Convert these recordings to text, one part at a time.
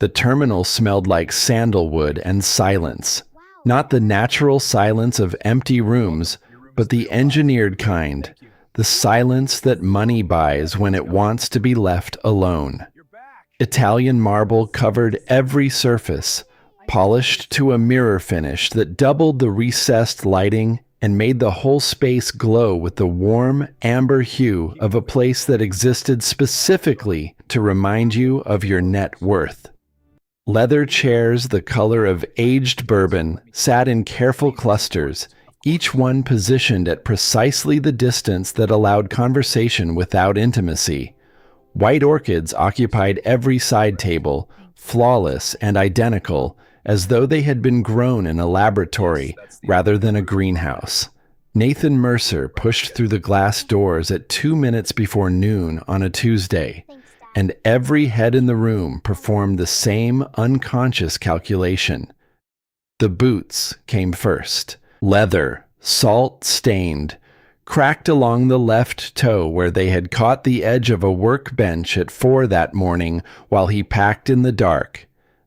The terminal smelled like sandalwood and silence. Not the natural silence of empty rooms, but the engineered kind. The silence that money buys when it wants to be left alone. Italian marble covered every surface, polished to a mirror finish that doubled the recessed lighting and made the whole space glow with the warm, amber hue of a place that existed specifically to remind you of your net worth. Leather chairs the color of aged bourbon sat in careful clusters, each one positioned at precisely the distance that allowed conversation without intimacy. White orchids occupied every side table, flawless and identical, as though they had been grown in a laboratory rather than a greenhouse. Nathan Mercer pushed through the glass doors at 2 minutes before noon on a Tuesday, and every head in the room performed the same unconscious calculation. The boots came first. Leather, salt-stained, cracked along the left toe where they had caught the edge of a workbench at 4 that morning while he packed in the dark.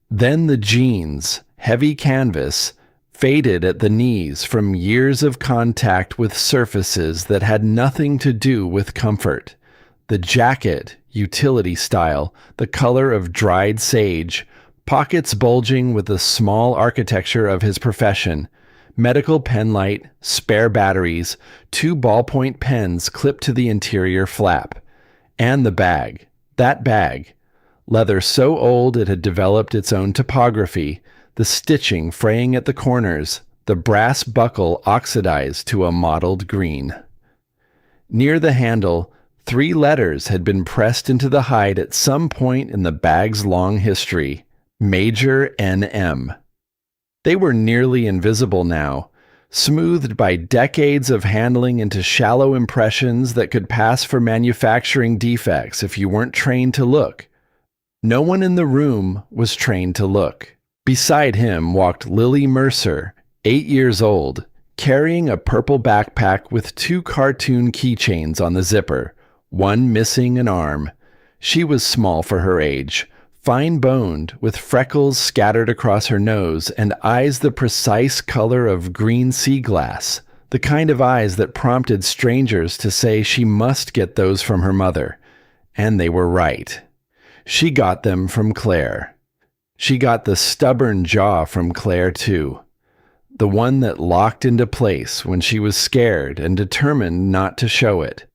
Then the jeans, heavy canvas, faded at the knees from years of contact with surfaces that had nothing to do with comfort. The jacket, utility style, the color of dried sage, pockets bulging with the small architecture of his profession, medical pen light, spare batteries, 2 ballpoint pens clipped to the interior flap. And the bag. That bag. Leather so old it had developed its own topography, the stitching fraying at the corners, the brass buckle oxidized to a mottled green. Near the handle, 3 letters had been pressed into the hide at some point in the bag's long history. Major N.M. They were nearly invisible now, smoothed by decades of handling into shallow impressions that could pass for manufacturing defects if you weren't trained to look. No one in the room was trained to look. Beside him walked Lily Mercer, 8 years old, carrying a purple backpack with 2 cartoon keychains on the zipper, one missing an arm. She was small for her age, fine-boned, with freckles scattered across her nose and eyes the precise color of green sea glass, the kind of eyes that prompted strangers to say she must get those from her mother. And they were right. She got them from Claire. She got the stubborn jaw from Claire, too. The one that locked into place when she was scared and determined not to show it.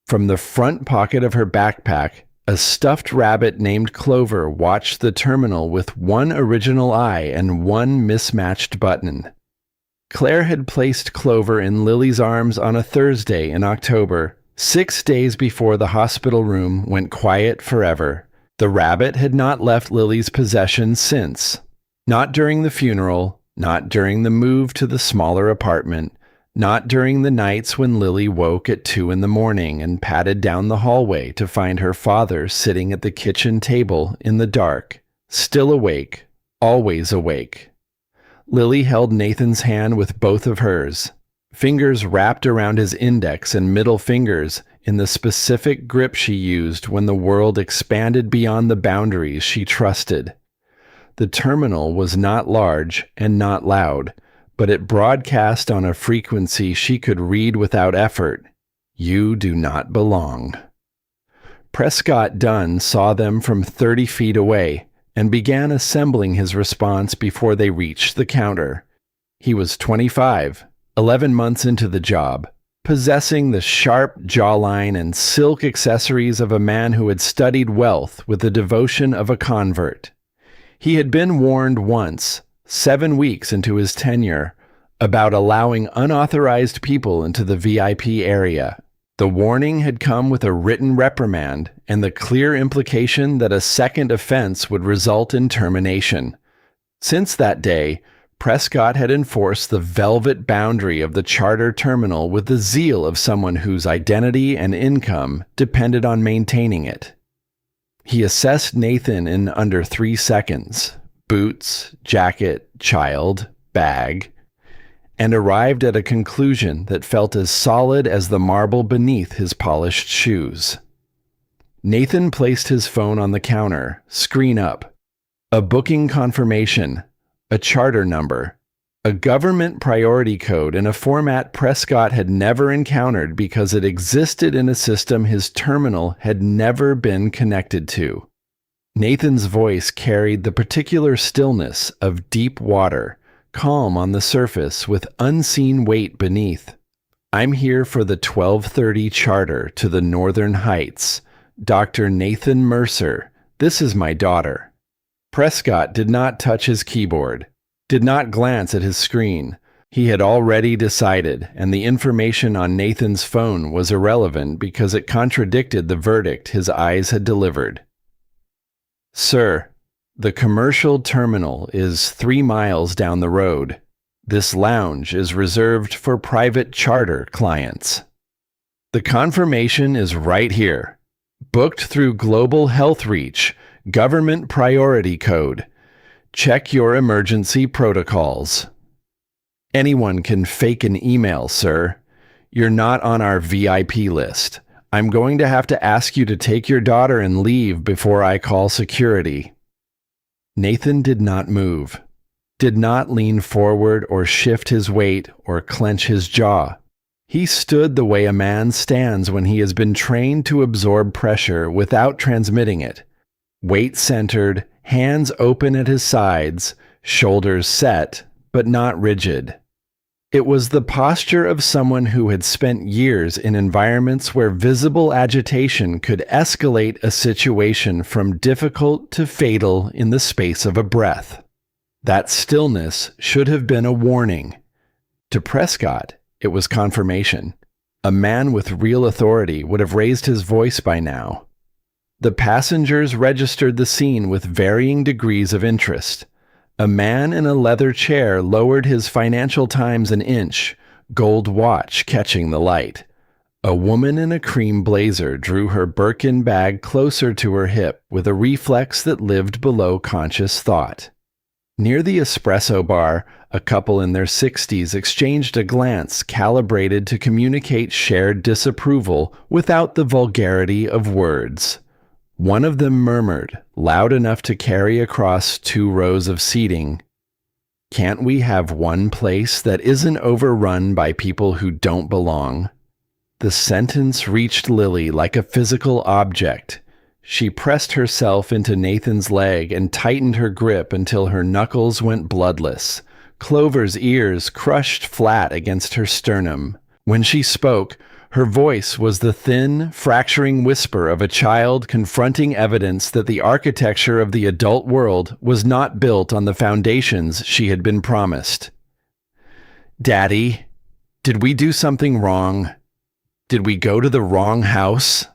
From the front pocket of her backpack, a stuffed rabbit named Clover watched the terminal with one original eye and one mismatched button. Claire had placed Clover in Lily's arms on a Thursday in October, 6 days before the hospital room went quiet forever. The rabbit had not left Lily's possession since. Not during the funeral, not during the move to the smaller apartment, not during the nights when Lily woke at 2 in the morning and padded down the hallway to find her father sitting at the kitchen table in the dark, still awake, always awake. Lily held Nathan's hand with both of hers, fingers wrapped around his index and middle fingers in the specific grip she used when the world expanded beyond the boundaries she trusted. The terminal was not large and not loud, but it broadcast on a frequency she could read without effort. You do not belong. Prescott Dunn saw them from 30 feet away and began assembling his response before they reached the counter. He was 25, 11 months into the job, possessing the sharp jawline and silk accessories of a man who had studied wealth with the devotion of a convert. He had been warned once, 7 weeks into his tenure, about allowing unauthorized people into the VIP area. The warning had come with a written reprimand and the clear implication that a second offense would result in termination. Since that day, Prescott had enforced the velvet boundary of the charter terminal with the zeal of someone whose identity and income depended on maintaining it. He assessed Nathan in under 3 seconds, boots, jacket, child, bag, and arrived at a conclusion that felt as solid as the marble beneath his polished shoes. Nathan placed his phone on the counter, screen up. A booking confirmation, a charter number, a government priority code in a format Prescott had never encountered because it existed in a system his terminal had never been connected to. Nathan's voice carried the particular stillness of deep water, calm on the surface with unseen weight beneath. I'm here for the 12:30 charter to the Northern Heights. Dr. Nathan Mercer, this is my daughter. Prescott did not touch his keyboard, did not glance at his screen. He had already decided, and the information on Nathan's phone was irrelevant because it contradicted the verdict his eyes had delivered. Sir, the commercial terminal is 3 miles down the road. This lounge is reserved for private charter clients. The confirmation is right here. Booked through Global Health Reach, Government Priority Code. Check your emergency protocols. Anyone can fake an email, sir. You're not on our VIP list. I'm going to have to ask you to take your daughter and leave before I call security. Nathan did not move, did not lean forward or shift his weight or clench his jaw. He stood the way a man stands when he has been trained to absorb pressure without transmitting it. Weight centered, hands open at his sides, shoulders set, but not rigid. It was the posture of someone who had spent years in environments where visible agitation could escalate a situation from difficult to fatal in the space of a breath. That stillness should have been a warning. To Prescott, it was confirmation. A man with real authority would have raised his voice by now. The passengers registered the scene with varying degrees of interest. A man in a leather chair lowered his Financial Times an inch, gold watch catching the light. A woman in a cream blazer drew her Birkin bag closer to her hip with a reflex that lived below conscious thought. Near the espresso bar, a couple in their 60s exchanged a glance calibrated to communicate shared disapproval without the vulgarity of words. One of them murmured, loud enough to carry across 2 rows of seating, "Can't we have one place that isn't overrun by people who don't belong?" The sentence reached Lily like a physical object. She pressed herself into Nathan's leg and tightened her grip until her knuckles went bloodless. Clover's ears crushed flat against her sternum. When she spoke, her voice was the thin, fracturing whisper of a child confronting evidence that the architecture of the adult world was not built on the foundations she had been promised. "Daddy, did we do something wrong? Did we go to the wrong house?"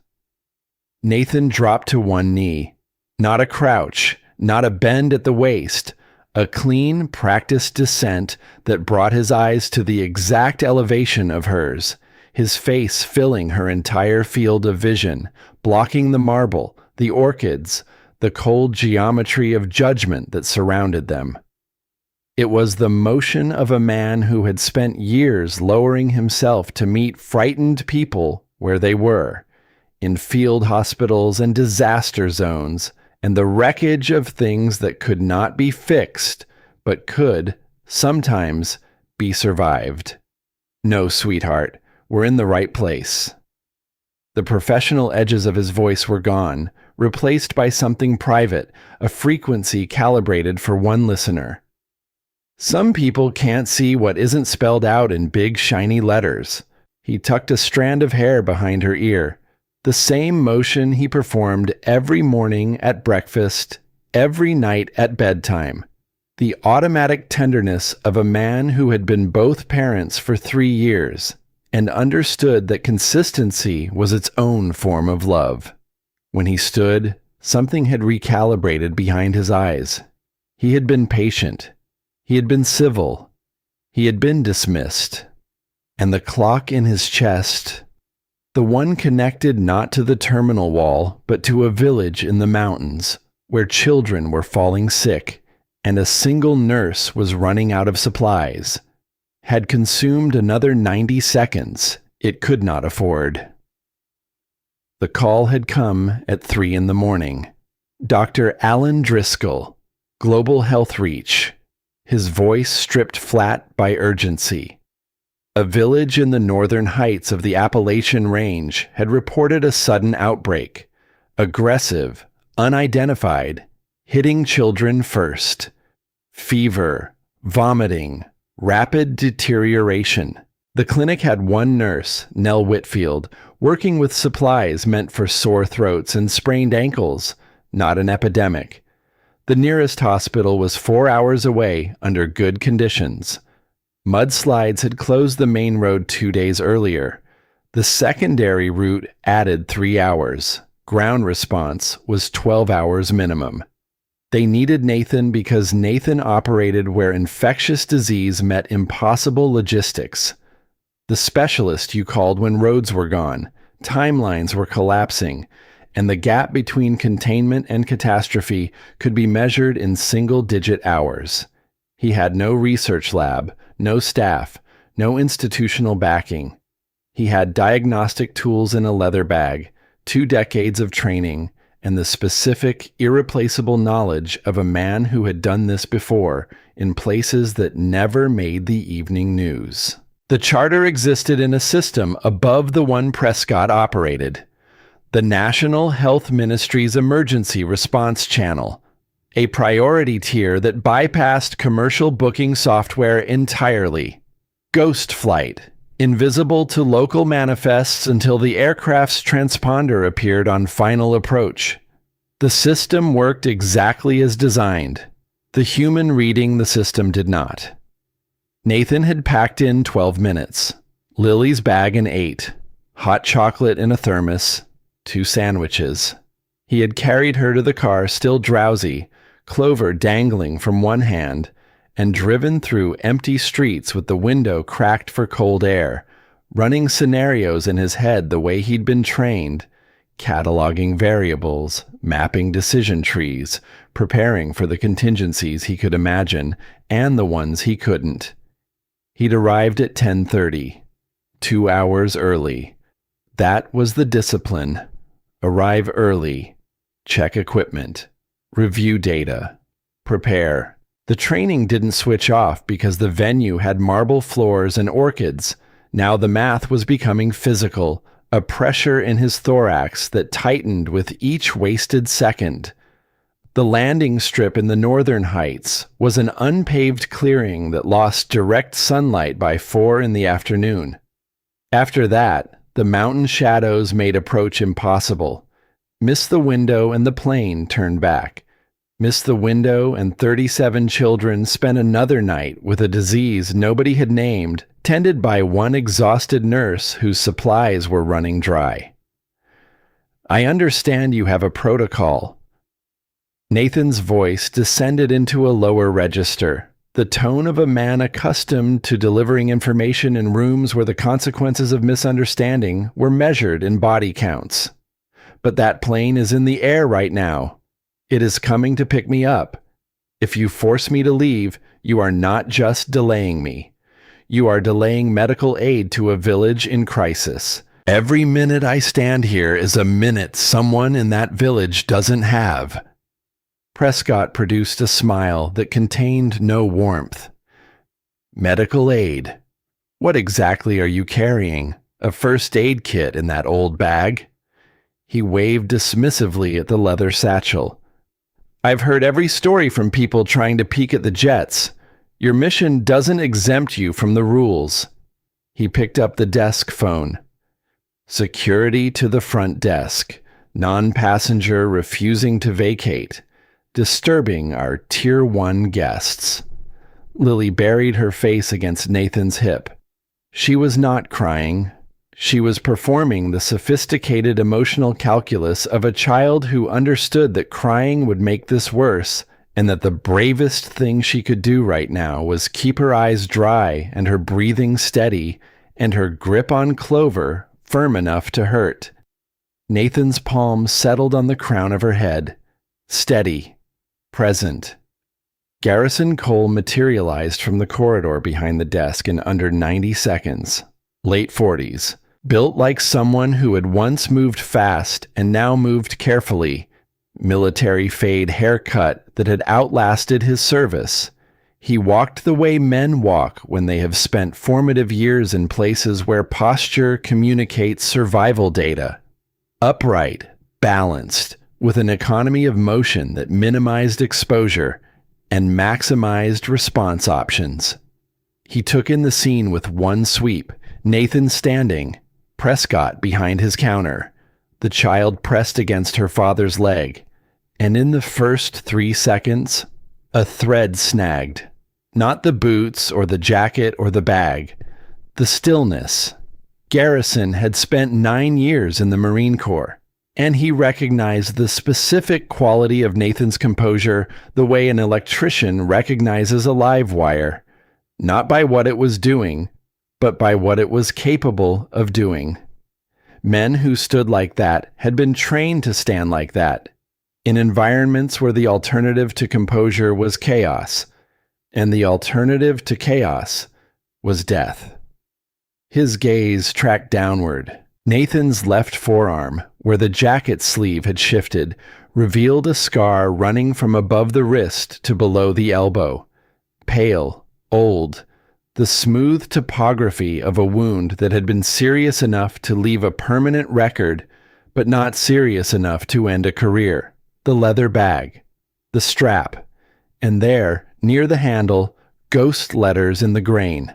Nathan dropped to one knee. Not a crouch, not a bend at the waist. A clean, practiced descent that brought his eyes to the exact elevation of hers, his face filling her entire field of vision, blocking the marble, the orchids, the cold geometry of judgment that surrounded them. It was the motion of a man who had spent years lowering himself to meet frightened people where they were, in field hospitals and disaster zones, and the wreckage of things that could not be fixed, but could, sometimes, be survived. "No, sweetheart, we're in the right place." The professional edges of his voice were gone, replaced by something private, a frequency calibrated for one listener. "Some people can't see what isn't spelled out in big shiny letters." He tucked a strand of hair behind her ear, the same motion he performed every morning at breakfast, every night at bedtime. The automatic tenderness of a man who had been both parents for 3 years and understood that consistency was its own form of love. When he stood, something had recalibrated behind his eyes. He had been patient. He had been civil. He had been dismissed. And the clock in his chest, the one connected not to the terminal wall, but to a village in the mountains, where children were falling sick, and a single nurse was running out of supplies, had consumed another 90 seconds it could not afford. The call had come at 3 in the morning. Dr. Alan Driscoll, Global health reach. His voice stripped flat by urgency. A village in the northern heights of the Appalachian Range had reported a sudden outbreak. Aggressive, unidentified, hitting children first. Fever, vomiting, rapid deterioration. The clinic had one nurse, Nell Whitfield, working with supplies meant for sore throats and sprained ankles, not an epidemic. The nearest hospital was 4 hours away under good conditions. Mudslides had closed the main road 2 days earlier. The secondary route added 3 hours. Ground response was 12 hours minimum. They needed Nathan because Nathan operated where infectious disease met impossible logistics. The specialist you called when roads were gone, timelines were collapsing, and the gap between containment and catastrophe could be measured in single-digit hours. He had no research lab, no staff, no institutional backing. He had diagnostic tools in a leather bag, 2 decades of training, and the specific, irreplaceable knowledge of a man who had done this before in places that never made the evening news. The charter existed in a system above the one Prescott operated. The National Health Ministry's Emergency Response Channel, a priority tier that bypassed commercial booking software entirely. Ghost Flight, invisible to local manifests until the aircraft's transponder appeared on final approach. The system worked exactly as designed. The human reading the system did not. Nathan had packed in 12 minutes. Lily's bag in 8. Hot chocolate in a thermos. 2 sandwiches. He had carried her to the car still drowsy, Clover dangling from one hand, and driven through empty streets with the window cracked for cold air, running scenarios in his head the way he'd been trained, cataloging variables, mapping decision trees, preparing for the contingencies he could imagine and the ones he couldn't. He'd arrived at 10:30, 2 hours early. That was the discipline. Arrive early. Check equipment. Review data. Prepare. The training didn't switch off because the venue had marble floors and orchids. Now the math was becoming physical, a pressure in his thorax that tightened with each wasted second. The landing strip in the northern heights was an unpaved clearing that lost direct sunlight by 4 in the afternoon. After that, the mountain shadows made approach impossible. Miss the window and the plane turned back. Miss the window and 37 children spent another night with a disease nobody had named, tended by one exhausted nurse whose supplies were running dry. I understand you have a protocol. Nathan's voice descended into a lower register, the tone of a man accustomed to delivering information in rooms where the consequences of misunderstanding were measured in body counts. But that plane is in the air right now. It is coming to pick me up. If you force me to leave, you are not just delaying me. You are delaying medical aid to a village in crisis. Every minute I stand here is a minute someone in that village doesn't have. Prescott produced a smile that contained no warmth. Medical aid. What exactly are you carrying? A first aid kit in that old bag? He waved dismissively at the leather satchel. I've heard every story from people trying to peek at the jets. Your mission doesn't exempt you from the rules. He picked up the desk phone. Security to the front desk. Non-passenger refusing to vacate. Disturbing our Tier 1 guests. Lily buried her face against Nathan's hip. She was not crying. She was performing the sophisticated emotional calculus of a child who understood that crying would make this worse, and that the bravest thing she could do right now was keep her eyes dry and her breathing steady, and her grip on Clover firm enough to hurt. Nathan's palm settled on the crown of her head. Steady. Present. Garrison Cole materialized from the corridor behind the desk in under 90 seconds. Late 40s. Built like someone who had once moved fast and now moved carefully, military fade haircut that had outlasted his service. He walked the way men walk when they have spent formative years in places where posture communicates survival data. Upright, balanced, with an economy of motion that minimized exposure and maximized response options. He took in the scene with one sweep, Nathan standing, Prescott behind his counter, the child pressed against her father's leg, and in the first 3 seconds, a thread snagged. Not the boots or the jacket or the bag, the stillness. Garrison had spent 9 years in the Marine Corps, and he recognized the specific quality of Nathan's composure the way an electrician recognizes a live wire, not by what it was doing, but by what it was capable of doing. Men who stood like that had been trained to stand like that, in environments where the alternative to composure was chaos, and the alternative to chaos was death. His gaze tracked downward. Nathan's left forearm, where the jacket sleeve had shifted, revealed a scar running from above the wrist to below the elbow. Pale, old, the smooth topography of a wound that had been serious enough to leave a permanent record, but not serious enough to end a career. The leather bag, the strap, and there, near the handle, ghost letters in the grain.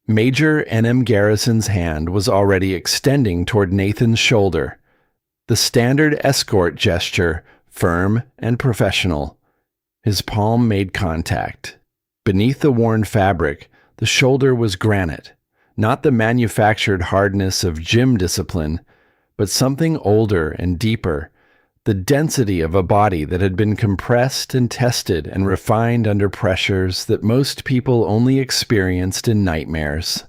Major N.M. Garrison's hand was already extending toward Nathan's shoulder. The standard escort gesture, firm and professional. His palm made contact. Beneath the worn fabric, the shoulder was granite, not the manufactured hardness of gym discipline, but something older and deeper, the density of a body that had been compressed and tested and refined under pressures that most people only experienced in nightmares.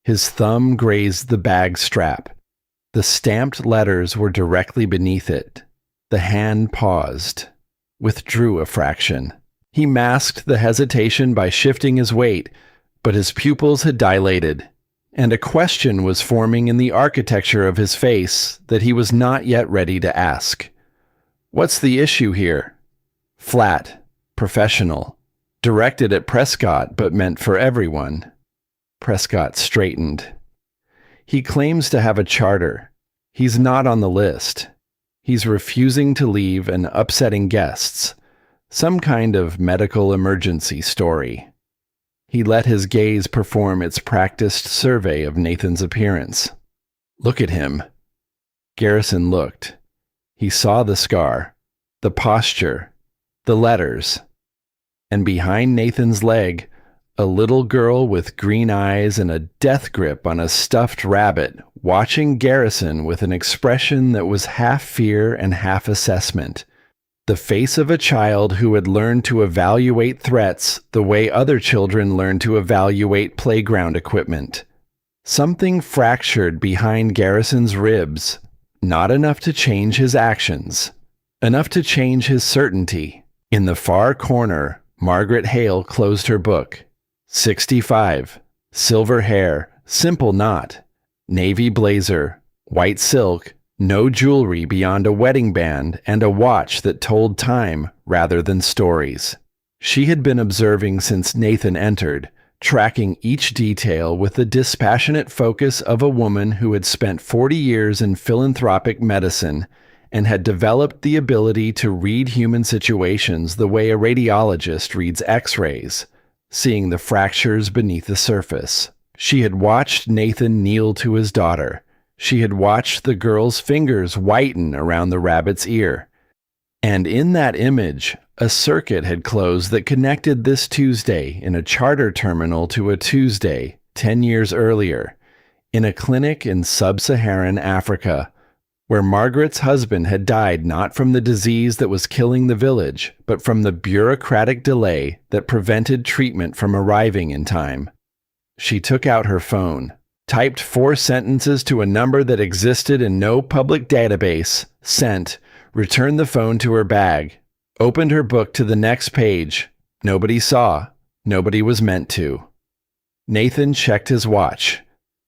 His thumb grazed the bag strap. The stamped letters were directly beneath it. The hand paused, withdrew a fraction. He masked the hesitation by shifting his weight, but his pupils had dilated, and a question was forming in the architecture of his face that he was not yet ready to ask. What's the issue here? Flat, professional, directed at Prescott but meant for everyone. Prescott straightened. He claims to have a charter. He's not on the list. He's refusing to leave and upsetting guests. Some kind of medical emergency story. He let his gaze perform its practiced survey of Nathan's appearance. Look at him. Garrison looked. He saw the scar, the posture, the letters, and behind Nathan's leg, a little girl with green eyes and a death grip on a stuffed rabbit, watching Garrison with an expression that was half fear and half assessment. The face of a child who had learned to evaluate threats the way other children learn to evaluate playground equipment. Something fractured behind Garrison's ribs. Not enough to change his actions, enough to change his certainty. In the far corner, Margaret Hale closed her book. 65, silver hair, simple knot, navy blazer, white silk, no jewelry beyond a wedding band and a watch that told time rather than stories. She had been observing since Nathan entered, tracking each detail with the dispassionate focus of a woman who had spent 40 years in philanthropic medicine and had developed the ability to read human situations the way a radiologist reads X-rays, seeing the fractures beneath the surface. She had watched Nathan kneel to his daughter. She had watched the girl's fingers whiten around the rabbit's ear. And in that image, a circuit had closed that connected this Tuesday in a charter terminal to a Tuesday 10 years earlier, in a clinic in sub-Saharan Africa, where Margaret's husband had died not from the disease that was killing the village, but from the bureaucratic delay that prevented treatment from arriving in time. She took out her phone, typed 4 sentences to a number that existed in no public database, sent, returned the phone to her bag, opened her book to the next page. Nobody saw. Nobody was meant to. Nathan checked his watch.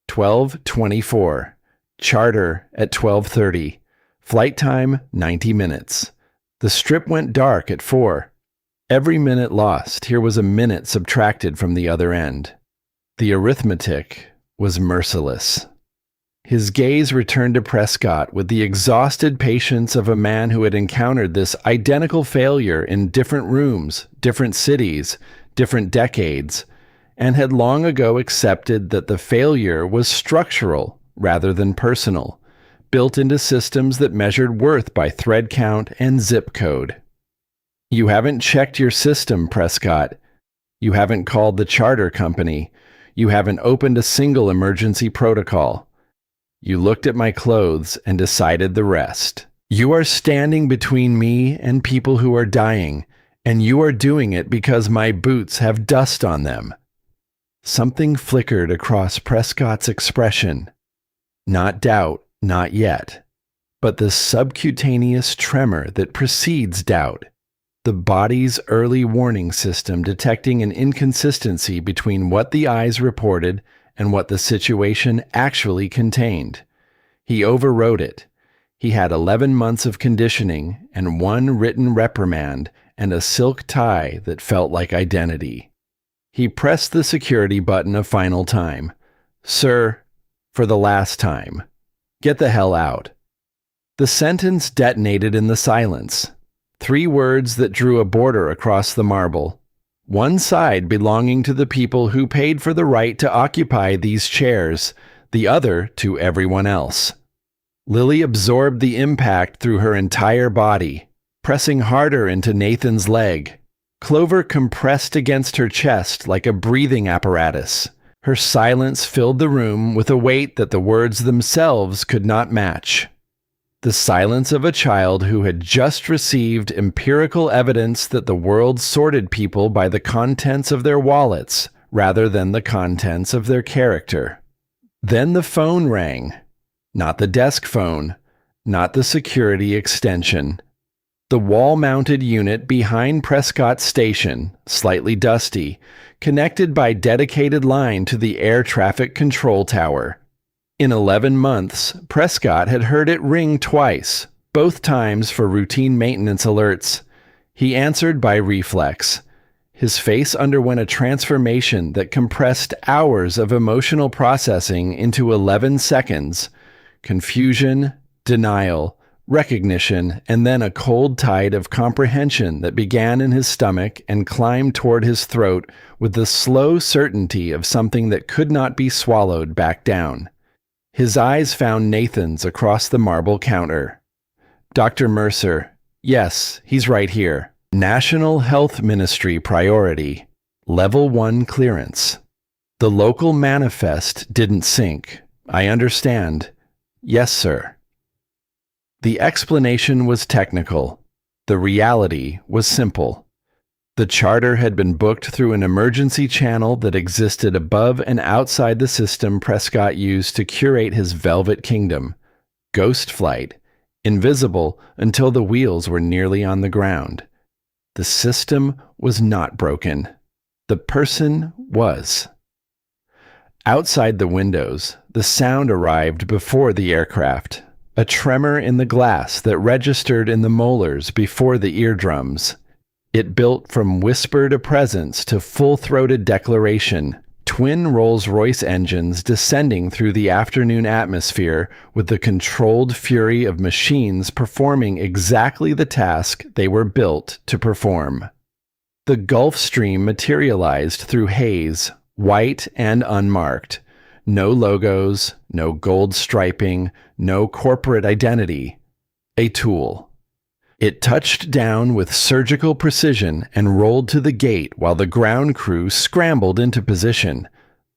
12:24. Charter at 12:30. Flight time 90 minutes. The strip went dark at 4. Every minute lost, here was a minute subtracted from the other end. The arithmetic was merciless. His gaze returned to Prescott with the exhausted patience of a man who had encountered this identical failure in different rooms, different cities, different decades, and had long ago accepted that the failure was structural rather than personal, built into systems that measured worth by thread count and zip code. You haven't checked your system, Prescott. You haven't called the charter company. You haven't opened a single emergency protocol. You looked at my clothes and decided the rest. You are standing between me and people who are dying, and you are doing it because my boots have dust on them. Something flickered across Prescott's expression. Not doubt, not yet, but the subcutaneous tremor that precedes doubt. The body's early warning system detecting an inconsistency between what the eyes reported and what the situation actually contained. He overrode it. He had 11 months of conditioning and 1 written reprimand and a silk tie that felt like identity. He pressed the security button a final time. "Sir, for the last time, get the hell out." The sentence detonated in the silence. 3 words that drew a border across the marble. One side belonging to the people who paid for the right to occupy these chairs, the other to everyone else. Lily absorbed the impact through her entire body, pressing harder into Nathan's leg. Clover compressed against her chest like a breathing apparatus. Her silence filled the room with a weight that the words themselves could not match. The silence of a child who had just received empirical evidence that the world sorted people by the contents of their wallets rather than the contents of their character. Then the phone rang. Not the desk phone, not the security extension. The wall-mounted unit behind Prescott's station, slightly dusty, connected by dedicated line to the air traffic control tower. In 11 months, Prescott had heard it ring twice, both times for routine maintenance alerts. He answered by reflex. His face underwent a transformation that compressed hours of emotional processing into 11 seconds. Confusion, denial, recognition, and then a cold tide of comprehension that began in his stomach and climbed toward his throat with the slow certainty of something that could not be swallowed back down. His eyes found Nathan's across the marble counter. "Dr. Mercer, yes, he's right here. National Health Ministry priority. Level 1 clearance. The local manifest didn't sync. I understand. Yes, sir." The explanation was technical. The reality was simple. The charter had been booked through an emergency channel that existed above and outside the system Prescott used to curate his Velvet Kingdom. Ghost flight, invisible until the wheels were nearly on the ground. The system was not broken. The person was. Outside the windows, the sound arrived before the aircraft. A tremor in the glass that registered in the molars before the eardrums. It built from whisper to presence to full-throated declaration, twin Rolls-Royce engines descending through the afternoon atmosphere with the controlled fury of machines performing exactly the task they were built to perform. The Gulfstream materialized through haze, white and unmarked. No logos, no gold striping, no corporate identity. A tool. It touched down with surgical precision and rolled to the gate while the ground crew scrambled into position.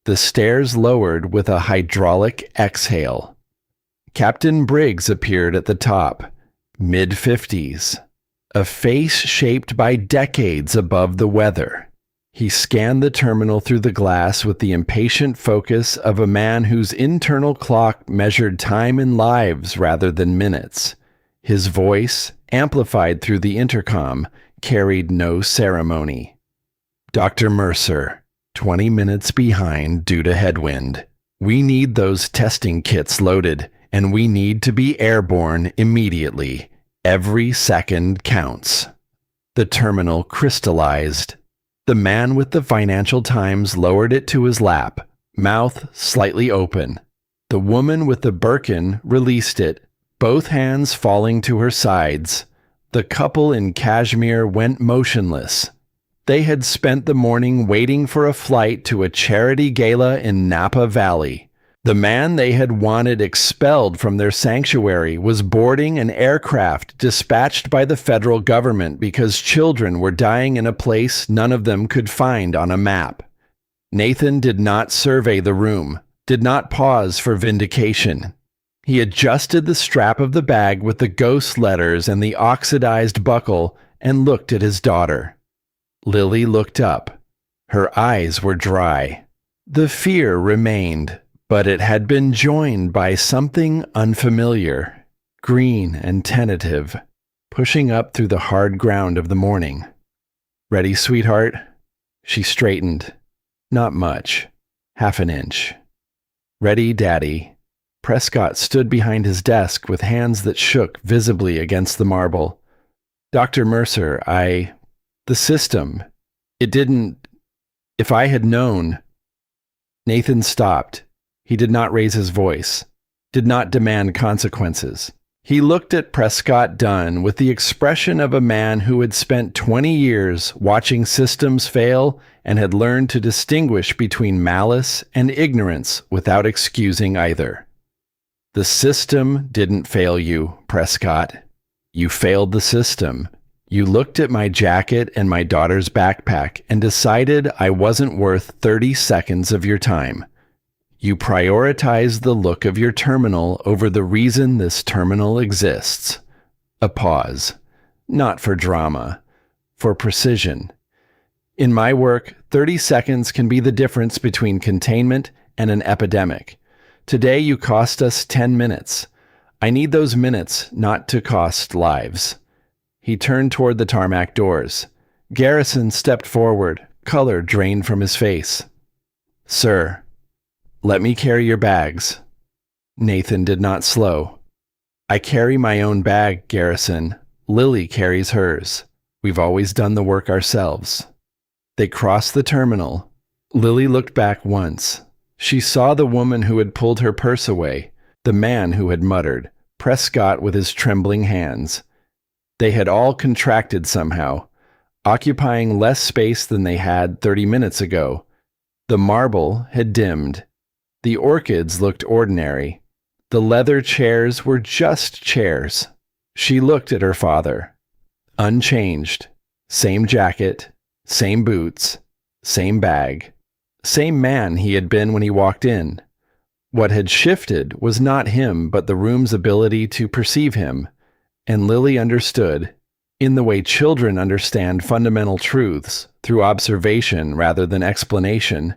The stairs lowered with a hydraulic exhale. Captain Briggs appeared at the top, mid-50s, a face shaped by decades above the weather. He scanned the terminal through the glass with the impatient focus of a man whose internal clock measured time in lives rather than minutes. His voice, amplified through the intercom, carried no ceremony. "Dr. Mercer, 20 minutes behind due to headwind. We need those testing kits loaded, and we need to be airborne immediately. Every second counts. The terminal crystallized. The man with the Financial Times lowered it to his lap, mouth slightly open. The woman with the Birkin released it, both hands falling to her sides. The couple in cashmere went motionless. They had spent the morning waiting for a flight to a charity gala in Napa Valley. The man they had wanted expelled from their sanctuary was boarding an aircraft dispatched by the federal government because children were dying in a place none of them could find on a map. Nathan did not survey the room, did not pause for vindication. He adjusted the strap of the bag with the ghost letters and the oxidized buckle and looked at his daughter. Lily looked up. Her eyes were dry. The fear remained, but it had been joined by something unfamiliar, green and tentative, pushing up through the hard ground of the morning. "Ready, sweetheart?" She straightened. Not much. Half an inch. "Ready, Daddy." Prescott stood behind his desk with hands that shook visibly against the marble. "Dr. Mercer, the system, it didn't... If I had known..." Nathan stopped. He did not raise his voice, did not demand consequences. He looked at Prescott Dunn with the expression of a man who had spent 20 years watching systems fail and had learned to distinguish between malice and ignorance without excusing either. "The system didn't fail you, Prescott. You failed the system. You looked at my jacket and my daughter's backpack and decided I wasn't worth 30 seconds of your time. You prioritized the look of your terminal over the reason this terminal exists." A pause. Not for drama, for precision. In my work, 30 seconds can be the difference between containment and an epidemic. Today you cost us 10 minutes. I need those minutes not to cost lives. He turned toward the tarmac doors. Garrison stepped forward, color drained from his face. "Sir, let me carry your bags." Nathan did not slow. "I carry my own bag, Garrison. Lily carries hers. We've always done the work ourselves." They crossed the terminal. Lily looked back once. She saw the woman who had pulled her purse away, the man who had muttered, Prescott with his trembling hands. They had all contracted somehow, occupying less space than they had 30 minutes ago. The marble had dimmed. The orchids looked ordinary. The leather chairs were just chairs. She looked at her father. Unchanged. Same jacket, same boots, same bag. Same man he had been when he walked in. What had shifted was not him but the room's ability to perceive him, and Lily understood, in the way children understand fundamental truths, through observation rather than explanation,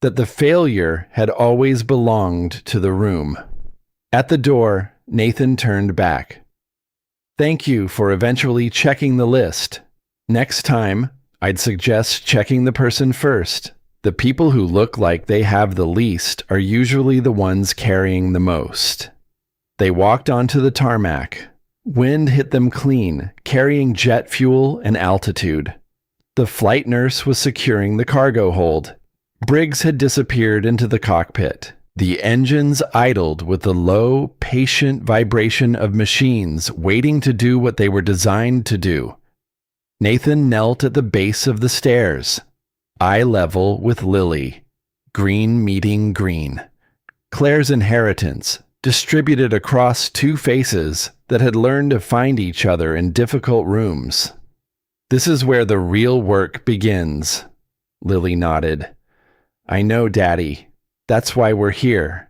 that the failure had always belonged to the room. At the door, Nathan turned back. "Thank you for eventually checking the list. Next time, I'd suggest checking the person first. The people who look like they have the least are usually the ones carrying the most." They walked onto the tarmac. Wind hit them clean, carrying jet fuel and altitude. The flight nurse was securing the cargo hold. Briggs had disappeared into the cockpit. The engines idled with the low, patient vibration of machines waiting to do what they were designed to do. Nathan knelt at the base of the stairs, eye level with Lily, green meeting green. Claire's inheritance, distributed across two faces that had learned to find each other in difficult rooms. "This is where the real work begins," Lily nodded. "I know, Daddy. That's why we're here."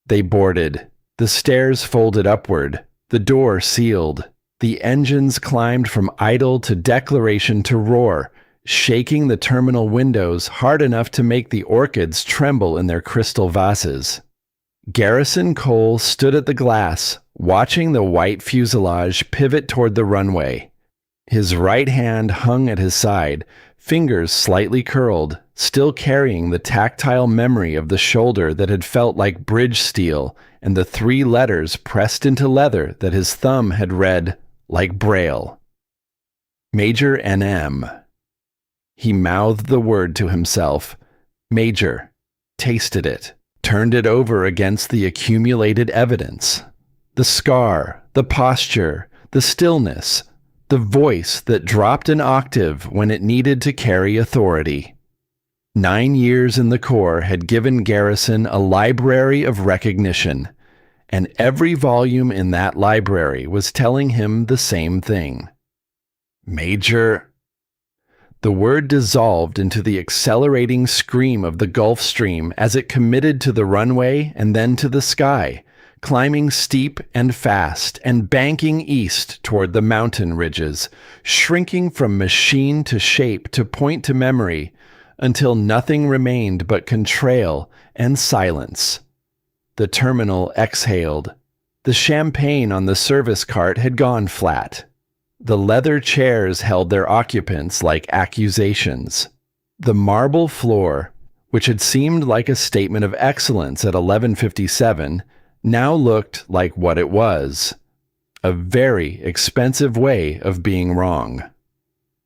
They boarded. The stairs folded upward. The door sealed. The engines climbed from idle to declaration to roar, shaking the terminal windows hard enough to make the orchids tremble in their crystal vases. Garrison Cole stood at the glass, watching the white fuselage pivot toward the runway. His right hand hung at his side, fingers slightly curled, still carrying the tactile memory of the shoulder that had felt like bridge steel and the 3 letters pressed into leather that his thumb had read like Braille. Major NM. He mouthed the word to himself. Major. Tasted it. Turned it over against the accumulated evidence. The scar, the posture, the stillness, the voice that dropped an octave when it needed to carry authority. 9 years in the Corps had given Garrison a library of recognition, and every volume in that library was telling him the same thing. Major. The word dissolved into the accelerating scream of the Gulfstream as it committed to the runway and then to the sky, climbing steep and fast and banking east toward the mountain ridges, shrinking from machine to shape to point to memory, until nothing remained but contrail and silence. The terminal exhaled. The champagne on the service cart had gone flat. The leather chairs held their occupants like accusations. The marble floor, which had seemed like a statement of excellence at 11:57, now looked like what it was: a very expensive way of being wrong.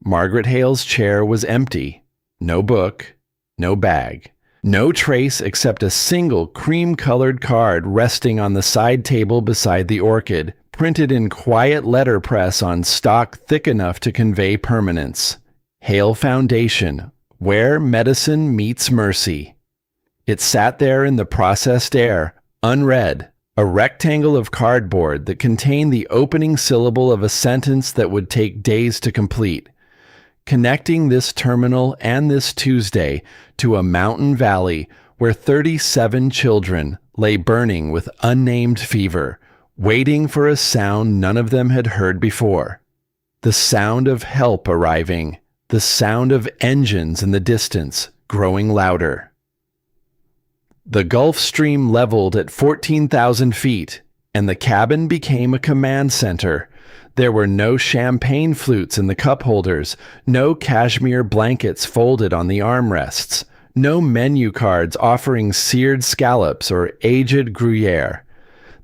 Margaret Hale's chair was empty. No book, no bag, no trace except a single cream-colored card resting on the side table beside the orchid, printed in quiet letterpress on stock thick enough to convey permanence. Hale Foundation, where medicine meets mercy. It sat there in the processed air, unread, a rectangle of cardboard that contained the opening syllable of a sentence that would take days to complete, connecting this terminal and this Tuesday to a mountain valley where 37 children lay burning with unnamed fever, waiting for a sound none of them had heard before. The sound of help arriving, the sound of engines in the distance growing louder. The Gulfstream leveled at 14,000 feet, and the cabin became a command center. There were no champagne flutes in the cup holders, no cashmere blankets folded on the armrests, no menu cards offering seared scallops or aged Gruyere.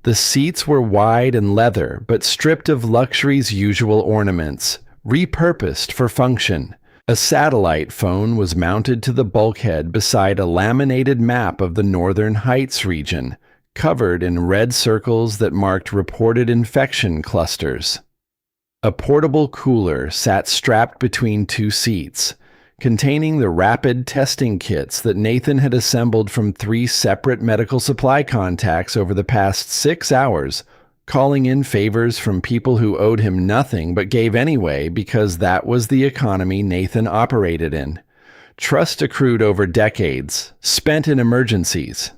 The seats were wide and leather, but stripped of luxury's usual ornaments, repurposed for function. A satellite phone was mounted to the bulkhead beside a laminated map of the Northern Heights region, covered in red circles that marked reported infection clusters. A portable cooler sat strapped between two seats, containing the rapid testing kits that Nathan had assembled from 3 separate medical supply contacts over the past 6 hours, calling in favors from people who owed him nothing but gave anyway because that was the economy Nathan operated in. Trust accrued over decades, spent in emergencies.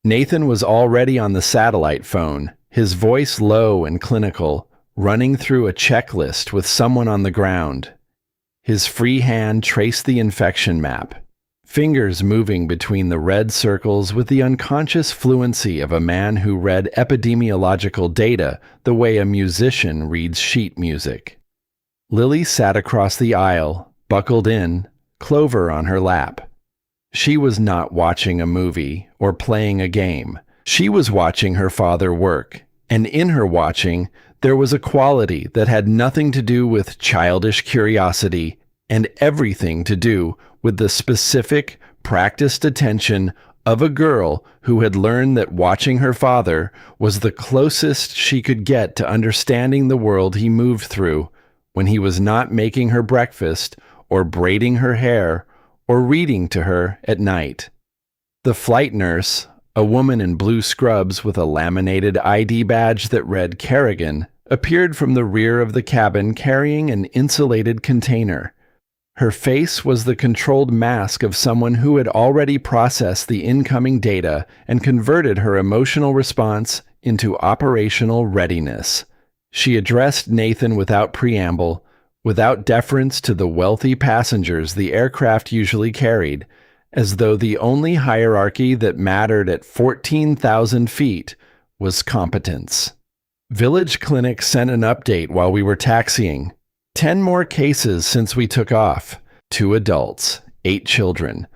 Nathan was already on the satellite phone, his voice low and clinical, running through a checklist with someone on the ground. His free hand traced the infection map, fingers moving between the red circles with the unconscious fluency of a man who read epidemiological data the way a musician reads sheet music. Lily sat across the aisle, buckled in, Clover on her lap. She was not watching a movie or playing a game. She was watching her father work, and in her watching, there was a quality that had nothing to do with childish curiosity and everything to do with the specific, practiced attention of a girl who had learned that watching her father was the closest she could get to understanding the world he moved through when he was not making her breakfast or braiding her hair or reading to her at night. The flight nurse, a woman in blue scrubs with a laminated ID badge that read Kerrigan, appeared from the rear of the cabin carrying an insulated container. Her face was the controlled mask of someone who had already processed the incoming data and converted her emotional response into operational readiness. She addressed Nathan without preamble, without deference to the wealthy passengers the aircraft usually carried, as though the only hierarchy that mattered at 14,000 feet was competence. Village Clinic sent an update while we were taxiing. 10 more cases since we took off. 2 adults, 8 children.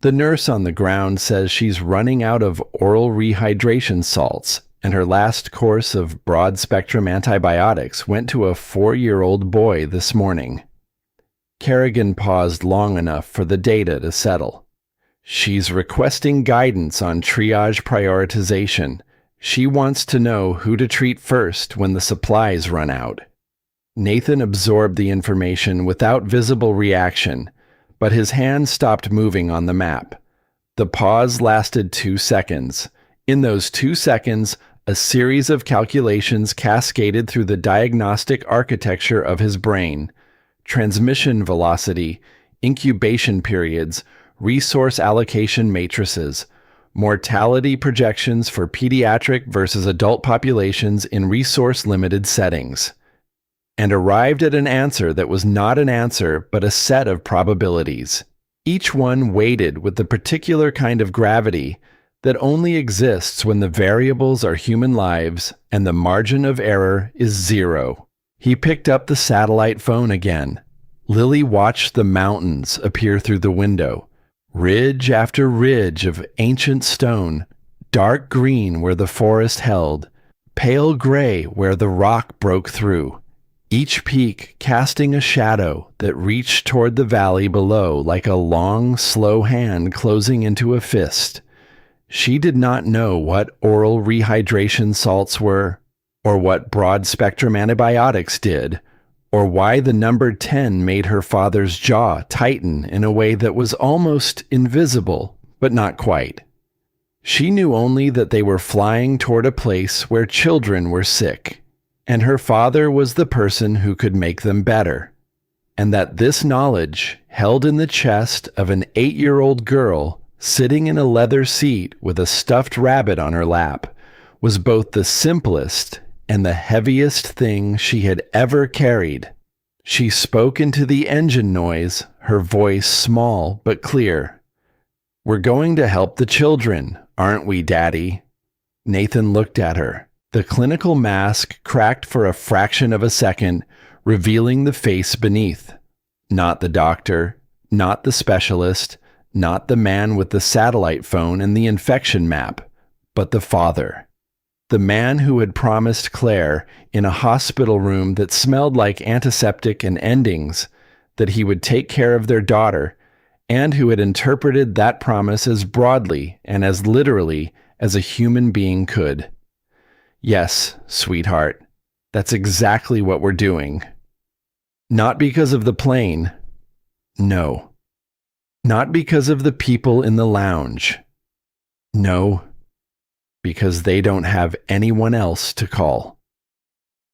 The nurse on the ground says she's running out of oral rehydration salts and her last course of broad-spectrum antibiotics went to a 4-year-old boy this morning. Kerrigan paused long enough for the data to settle. She's requesting guidance on triage prioritization. She wants to know who to treat first when the supplies run out. Nathan absorbed the information without visible reaction, but his hand stopped moving on the map. The pause lasted 2 seconds. In those 2 seconds, a series of calculations cascaded through the diagnostic architecture of his brain. Transmission velocity, incubation periods, resource allocation matrices, mortality projections for pediatric versus adult populations in resource-limited settings, and arrived at an answer that was not an answer but a set of probabilities, each one weighted with the particular kind of gravity that only exists when the variables are human lives and the margin of error is 0. He picked up the satellite phone again. Lily watched the mountains appear through the window, ridge after ridge of ancient stone, dark green where the forest held, pale gray where the rock broke through, each peak casting a shadow that reached toward the valley below like a long, slow hand closing into a fist. She did not know what oral rehydration salts were, or what broad-spectrum antibiotics did, or why the number 10 made her father's jaw tighten in a way that was almost invisible, but not quite. She knew only that they were flying toward a place where children were sick, and her father was the person who could make them better, and that this knowledge, held in the chest of an 8-year-old girl sitting in a leather seat with a stuffed rabbit on her lap, was both the simplest and the heaviest thing she had ever carried. She spoke into the engine noise, her voice small but clear. "We're going to help the children, aren't we, Daddy?" Nathan looked at her. The clinical mask cracked for a fraction of a second, revealing the face beneath. Not the doctor, not the specialist, not the man with the satellite phone and the infection map, but the father. The man who had promised Claire, in a hospital room that smelled like antiseptic and endings, that he would take care of their daughter, and who had interpreted that promise as broadly and as literally as a human being could. "Yes, sweetheart, that's exactly what we're doing." Not because of the plane. No. Not because of the people in the lounge. No. Because they don't have anyone else to call.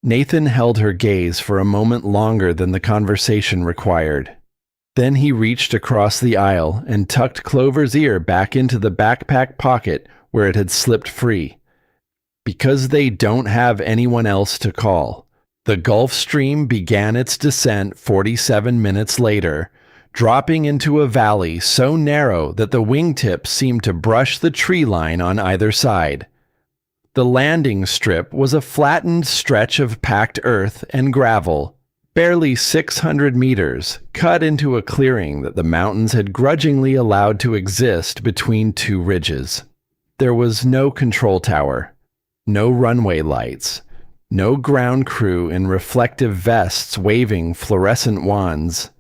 Nathan held her gaze for a moment longer than the conversation required. Then he reached across the aisle and tucked Clover's ear back into the backpack pocket where it had slipped free. Because they don't have anyone else to call. The Gulfstream began its descent 47 minutes later, dropping into a valley so narrow that the wingtips seemed to brush the tree line on either side. The landing strip was a flattened stretch of packed earth and gravel, barely 600 meters, cut into a clearing that the mountains had grudgingly allowed to exist between two ridges. There was no control tower. No runway lights, no ground crew in reflective vests waving fluorescent wands.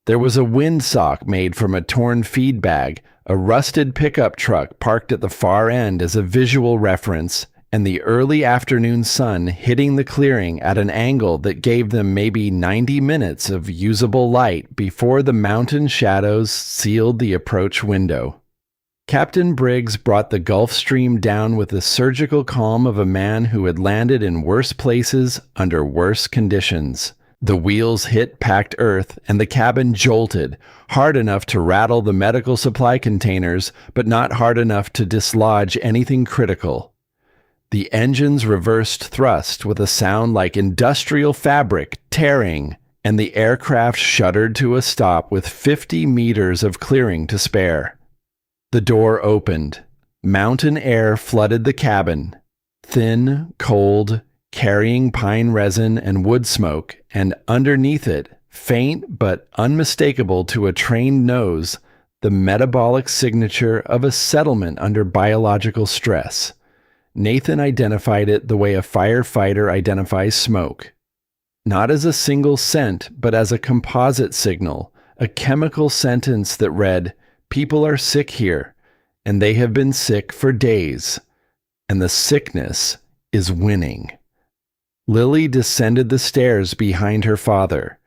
There was a windsock made from a torn feed bag, a rusted pickup truck parked at the far end as a visual reference, and the early afternoon sun hitting the clearing at an angle that gave them maybe 90 minutes of usable light before the mountain shadows sealed the approach window. Captain Briggs brought the Gulfstream down with the surgical calm of a man who had landed in worse places under worse conditions. The wheels hit packed earth and the cabin jolted, hard enough to rattle the medical supply containers, but not hard enough to dislodge anything critical. The engines reversed thrust with a sound like industrial fabric tearing, and the aircraft shuddered to a stop with 50 meters of clearing to spare. The door opened. Mountain air flooded the cabin. Thin, cold, carrying pine resin and wood smoke, and underneath it, faint but unmistakable to a trained nose, the metabolic signature of a settlement under biological stress. Nathan identified it the way a firefighter identifies smoke. Not as a single scent, but as a composite signal, a chemical sentence that read, "People are sick here, and they have been sick for days, and the sickness is winning." Lily descended the stairs behind her father.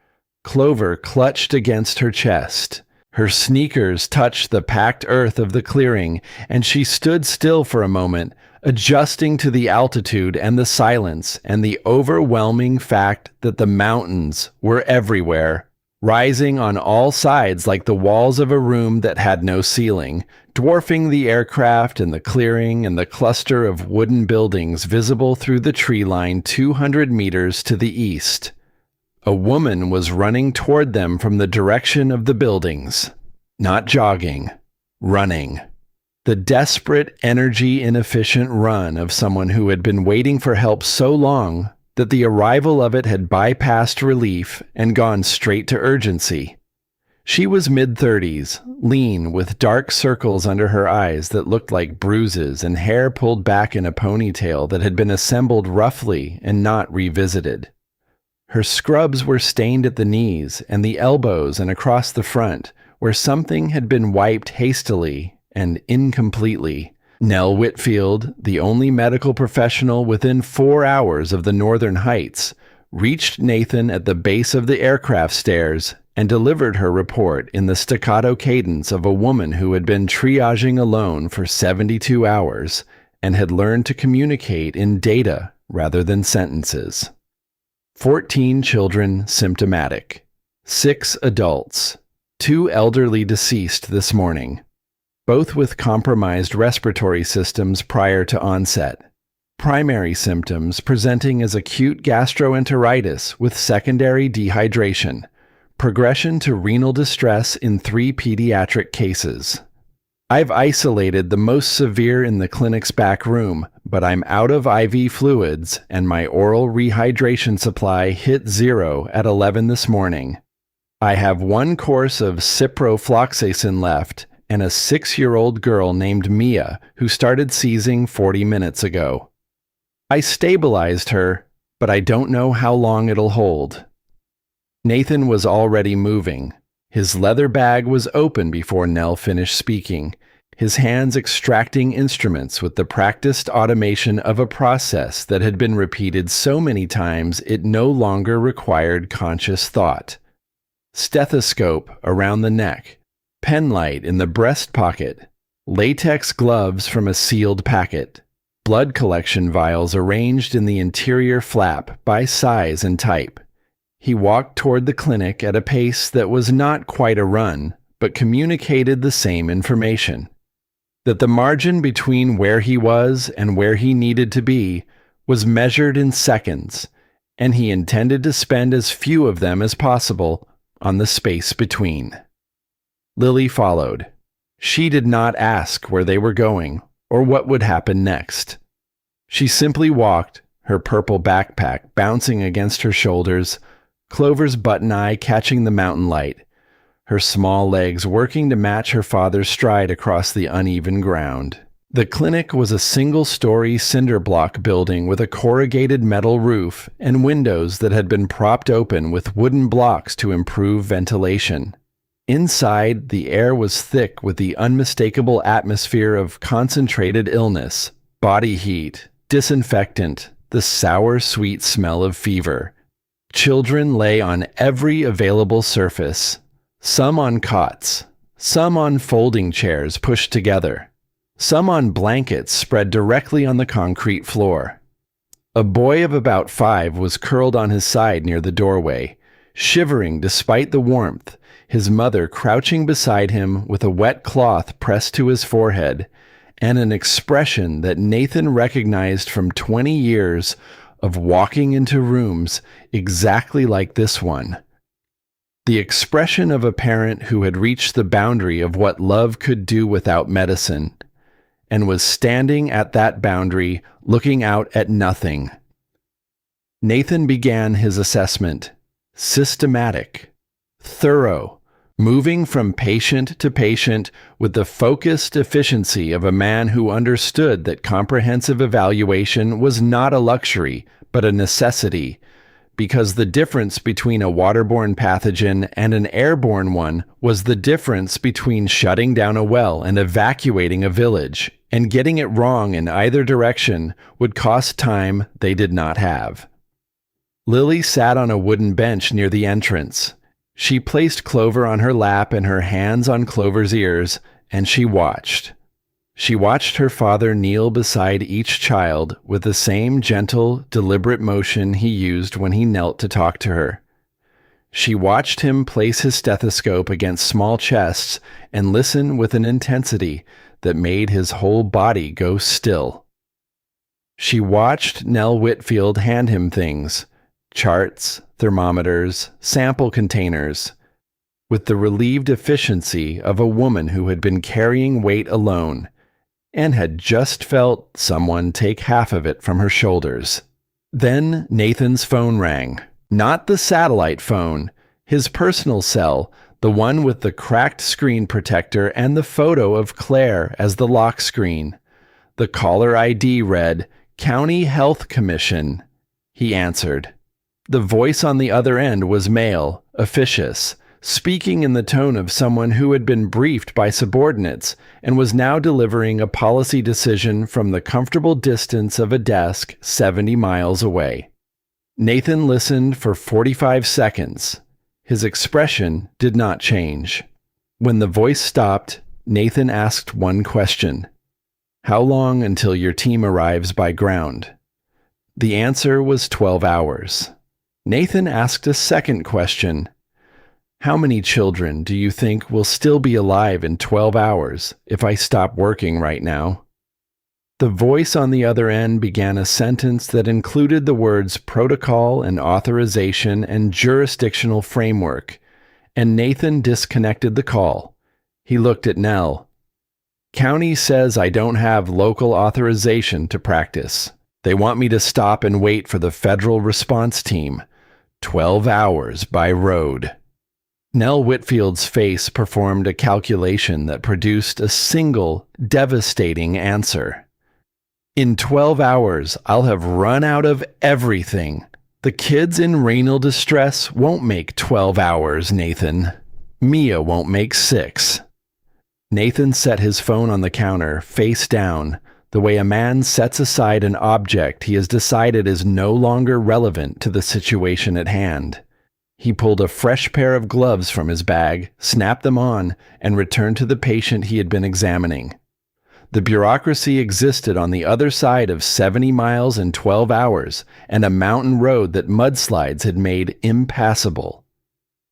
Clover clutched against her chest. Her sneakers touched the packed earth of the clearing, and she stood still for a moment, adjusting to the altitude and the silence and the overwhelming fact that the mountains were everywhere, rising on all sides like the walls of a room that had no ceiling, dwarfing the aircraft and the clearing and the cluster of wooden buildings visible through the tree line 200 meters to the east. A woman was running toward them from the direction of the buildings. Not jogging, running. The desperate, energy-inefficient run of someone who had been waiting for help so long that the arrival of it had bypassed relief and gone straight to urgency. She was mid-30s, lean, with dark circles under her eyes that looked like bruises and hair pulled back in a ponytail that had been assembled roughly and not revisited. Her scrubs were stained at the knees and the elbows and across the front, where something had been wiped hastily and incompletely. Nell Whitfield, the only medical professional within 4 hours of the Northern Heights, reached Nathan at the base of the aircraft stairs and delivered her report in the staccato cadence of a woman who had been triaging alone for 72 hours and had learned to communicate in data rather than sentences. 14 children symptomatic. 6 adults. 2 elderly deceased this morning, both with compromised respiratory systems prior to onset. Primary symptoms presenting as acute gastroenteritis with secondary dehydration. Progression to renal distress in 3 pediatric cases. I've isolated the most severe in the clinic's back room, but I'm out of IV fluids and my oral rehydration supply hit 0 at 11 this morning. I have 1 course of ciprofloxacin left and a 6-year-old girl named Mia who started seizing 40 minutes ago. I stabilized her, but I don't know how long it'll hold. Nathan was already moving. His leather bag was open before Nell finished speaking, his hands extracting instruments with the practiced automation of a process that had been repeated so many times it no longer required conscious thought. Stethoscope around the neck, penlight in the breast pocket, latex gloves from a sealed packet, blood collection vials arranged in the interior flap by size and type. He walked toward the clinic at a pace that was not quite a run, but communicated the same information. That the margin between where he was and where he needed to be was measured in seconds, and he intended to spend as few of them as possible on the space between. Lily followed. She did not ask where they were going or what would happen next. She simply walked, her purple backpack bouncing against her shoulders, Clover's button eye catching the mountain light, her small legs working to match her father's stride across the uneven ground. The clinic was a single-story cinder block building with a corrugated metal roof and windows that had been propped open with wooden blocks to improve ventilation. Inside, the air was thick with the unmistakable atmosphere of concentrated illness, body heat, disinfectant, the sour, sweet smell of fever. Children lay on every available surface, some on cots, some on folding chairs pushed together, some on blankets spread directly on the concrete floor. A boy of about 5 was curled on his side near the doorway, shivering despite the warmth, his mother crouching beside him with a wet cloth pressed to his forehead, and an expression that Nathan recognized from 20 years of walking into rooms exactly like this one. The expression of a parent who had reached the boundary of what love could do without medicine, and was standing at that boundary looking out at nothing. Nathan began his assessment. Systematic, thorough, moving from patient to patient with the focused efficiency of a man who understood that comprehensive evaluation was not a luxury, but a necessity, because the difference between a waterborne pathogen and an airborne one was the difference between shutting down a well and evacuating a village, and getting it wrong in either direction would cost time they did not have. Lily sat on a wooden bench near the entrance. She placed Clover on her lap and her hands on Clover's ears, and she watched. She watched her father kneel beside each child with the same gentle, deliberate motion he used when he knelt to talk to her. She watched him place his stethoscope against small chests and listen with an intensity that made his whole body go still. She watched Nell Whitfield hand him things, charts, thermometers, sample containers, with the relieved efficiency of a woman who had been carrying weight alone and had just felt someone take half of it from her shoulders. Then Nathan's phone rang. Not the satellite phone, his personal cell, the one with the cracked screen protector and the photo of Claire as the lock screen. The caller ID read, "County Health Commission." He answered. The voice on the other end was male, officious, speaking in the tone of someone who had been briefed by subordinates and was now delivering a policy decision from the comfortable distance of a desk 70 miles away. Nathan listened for 45 seconds. His expression did not change. When the voice stopped, Nathan asked one question. "How long until your team arrives by ground?" The answer was 12 hours. Nathan asked a second question. "How many children do you think will still be alive in 12 hours if I stop working right now?" The voice on the other end began a sentence that included the words protocol and authorization and jurisdictional framework, and Nathan disconnected the call. He looked at Nell. "County says I don't have local authorization to practice. They want me to stop and wait for the federal response team. 12 hours by road." Nell Whitfield's face performed a calculation that produced a single, devastating answer. "In 12 hours, I'll have run out of everything. The kids in renal distress won't make 12 hours, Nathan. Mia won't make 6. Nathan set his phone on the counter, face down, the way a man sets aside an object he has decided is no longer relevant to the situation at hand. He pulled a fresh pair of gloves from his bag, snapped them on, and returned to the patient he had been examining. The bureaucracy existed on the other side of 70 miles in 12 hours and a mountain road that mudslides had made impassable.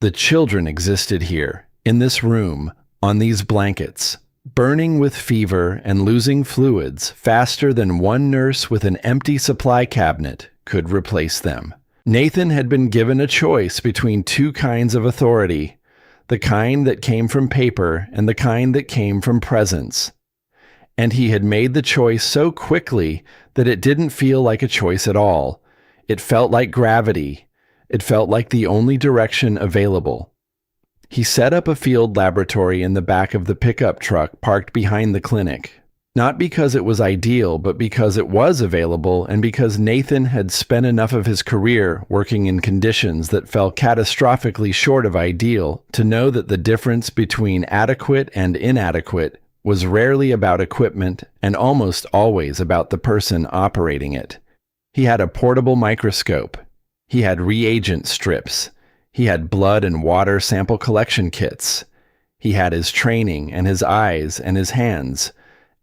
The children existed here, in this room, on these blankets, burning with fever and losing fluids faster than one nurse with an empty supply cabinet could replace them. Nathan had been given a choice between two kinds of authority, the kind that came from paper and the kind that came from presence. And he had made the choice so quickly that it didn't feel like a choice at all. It felt like gravity. It felt like the only direction available. He set up a field laboratory in the back of the pickup truck parked behind the clinic, not because it was ideal, but because it was available and because Nathan had spent enough of his career working in conditions that fell catastrophically short of ideal to know that the difference between adequate and inadequate was rarely about equipment and almost always about the person operating it. He had a portable microscope. He had reagent strips. He had blood and water sample collection kits. He had his training and his eyes and his hands.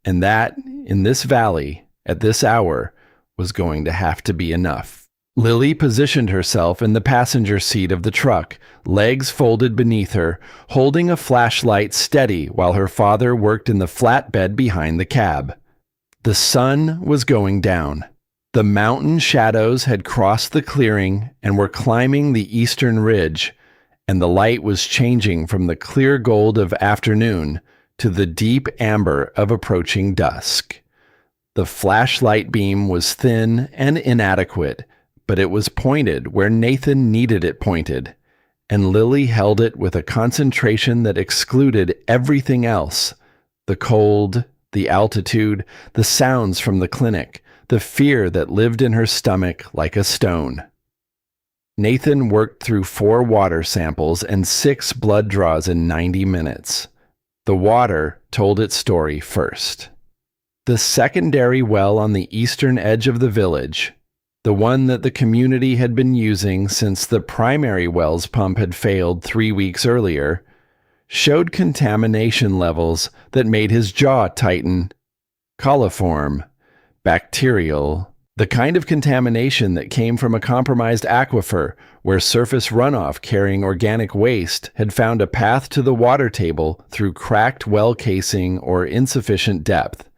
And that, in this valley, at this hour, was going to have to be enough. Lily positioned herself in the passenger seat of the truck, legs folded beneath her, holding a flashlight steady while her father worked in the flatbed behind the cab. The sun was going down. The mountain shadows had crossed the clearing and were climbing the eastern ridge, and the light was changing from the clear gold of afternoon to the deep amber of approaching dusk. The flashlight beam was thin and inadequate, but it was pointed where Nathan needed it pointed, and Lily held it with a concentration that excluded everything else: the cold, the altitude, the sounds from the clinic, the fear that lived in her stomach like a stone. Nathan worked through 4 water samples and 6 blood draws in 90 minutes. The water told its story first. The secondary well on the eastern edge of the village, the one that the community had been using since the primary well's pump had failed 3 weeks earlier, showed contamination levels that made his jaw tighten. Coliform, bacterial, the kind of contamination that came from a compromised aquifer where surface runoff carrying organic waste had found a path to the water table through cracked well casing or insufficient depth.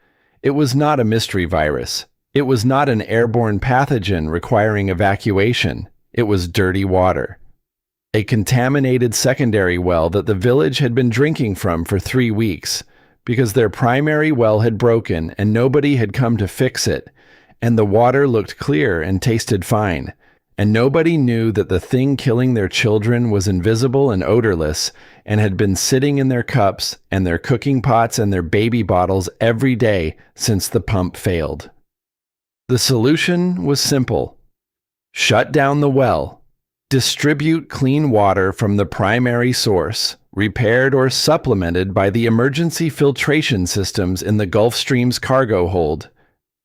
It was not a mystery virus. It was not an airborne pathogen requiring evacuation. It was dirty water. A contaminated secondary well that the village had been drinking from for 3 weeks because their primary well had broken and nobody had come to fix it, and the water looked clear and tasted fine, and nobody knew that the thing killing their children was invisible and odorless and had been sitting in their cups and their cooking pots and their baby bottles every day since the pump failed. The solution was simple. Shut down the well. Distribute clean water from the primary source, repaired or supplemented by the emergency filtration systems in the Gulfstream's cargo hold.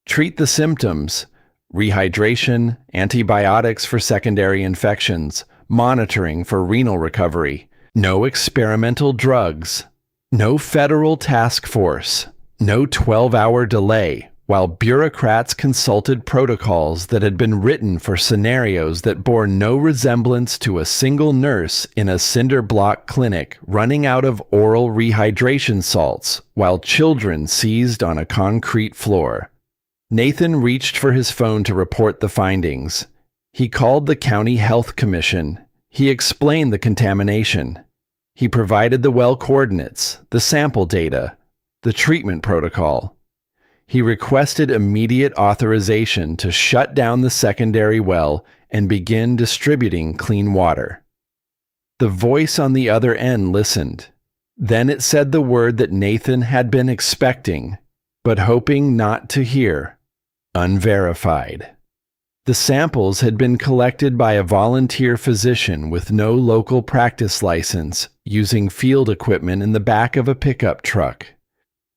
Treat the symptoms: rehydration, antibiotics for secondary infections, monitoring for renal recovery. No experimental drugs. No federal task force. No 12-hour delay, while bureaucrats consulted protocols that had been written for scenarios that bore no resemblance to a single nurse in a cinder block clinic running out of oral rehydration salts while children seized on a concrete floor. Nathan reached for his phone to report the findings. He called the County Health Commission. He explained the contamination. He provided the well coordinates, the sample data, the treatment protocol. He requested immediate authorization to shut down the secondary well and begin distributing clean water. The voice on the other end listened. Then it said the word that Nathan had been expecting, but hoping not to hear: unverified. The samples had been collected by a volunteer physician with no local practice license, using field equipment in the back of a pickup truck.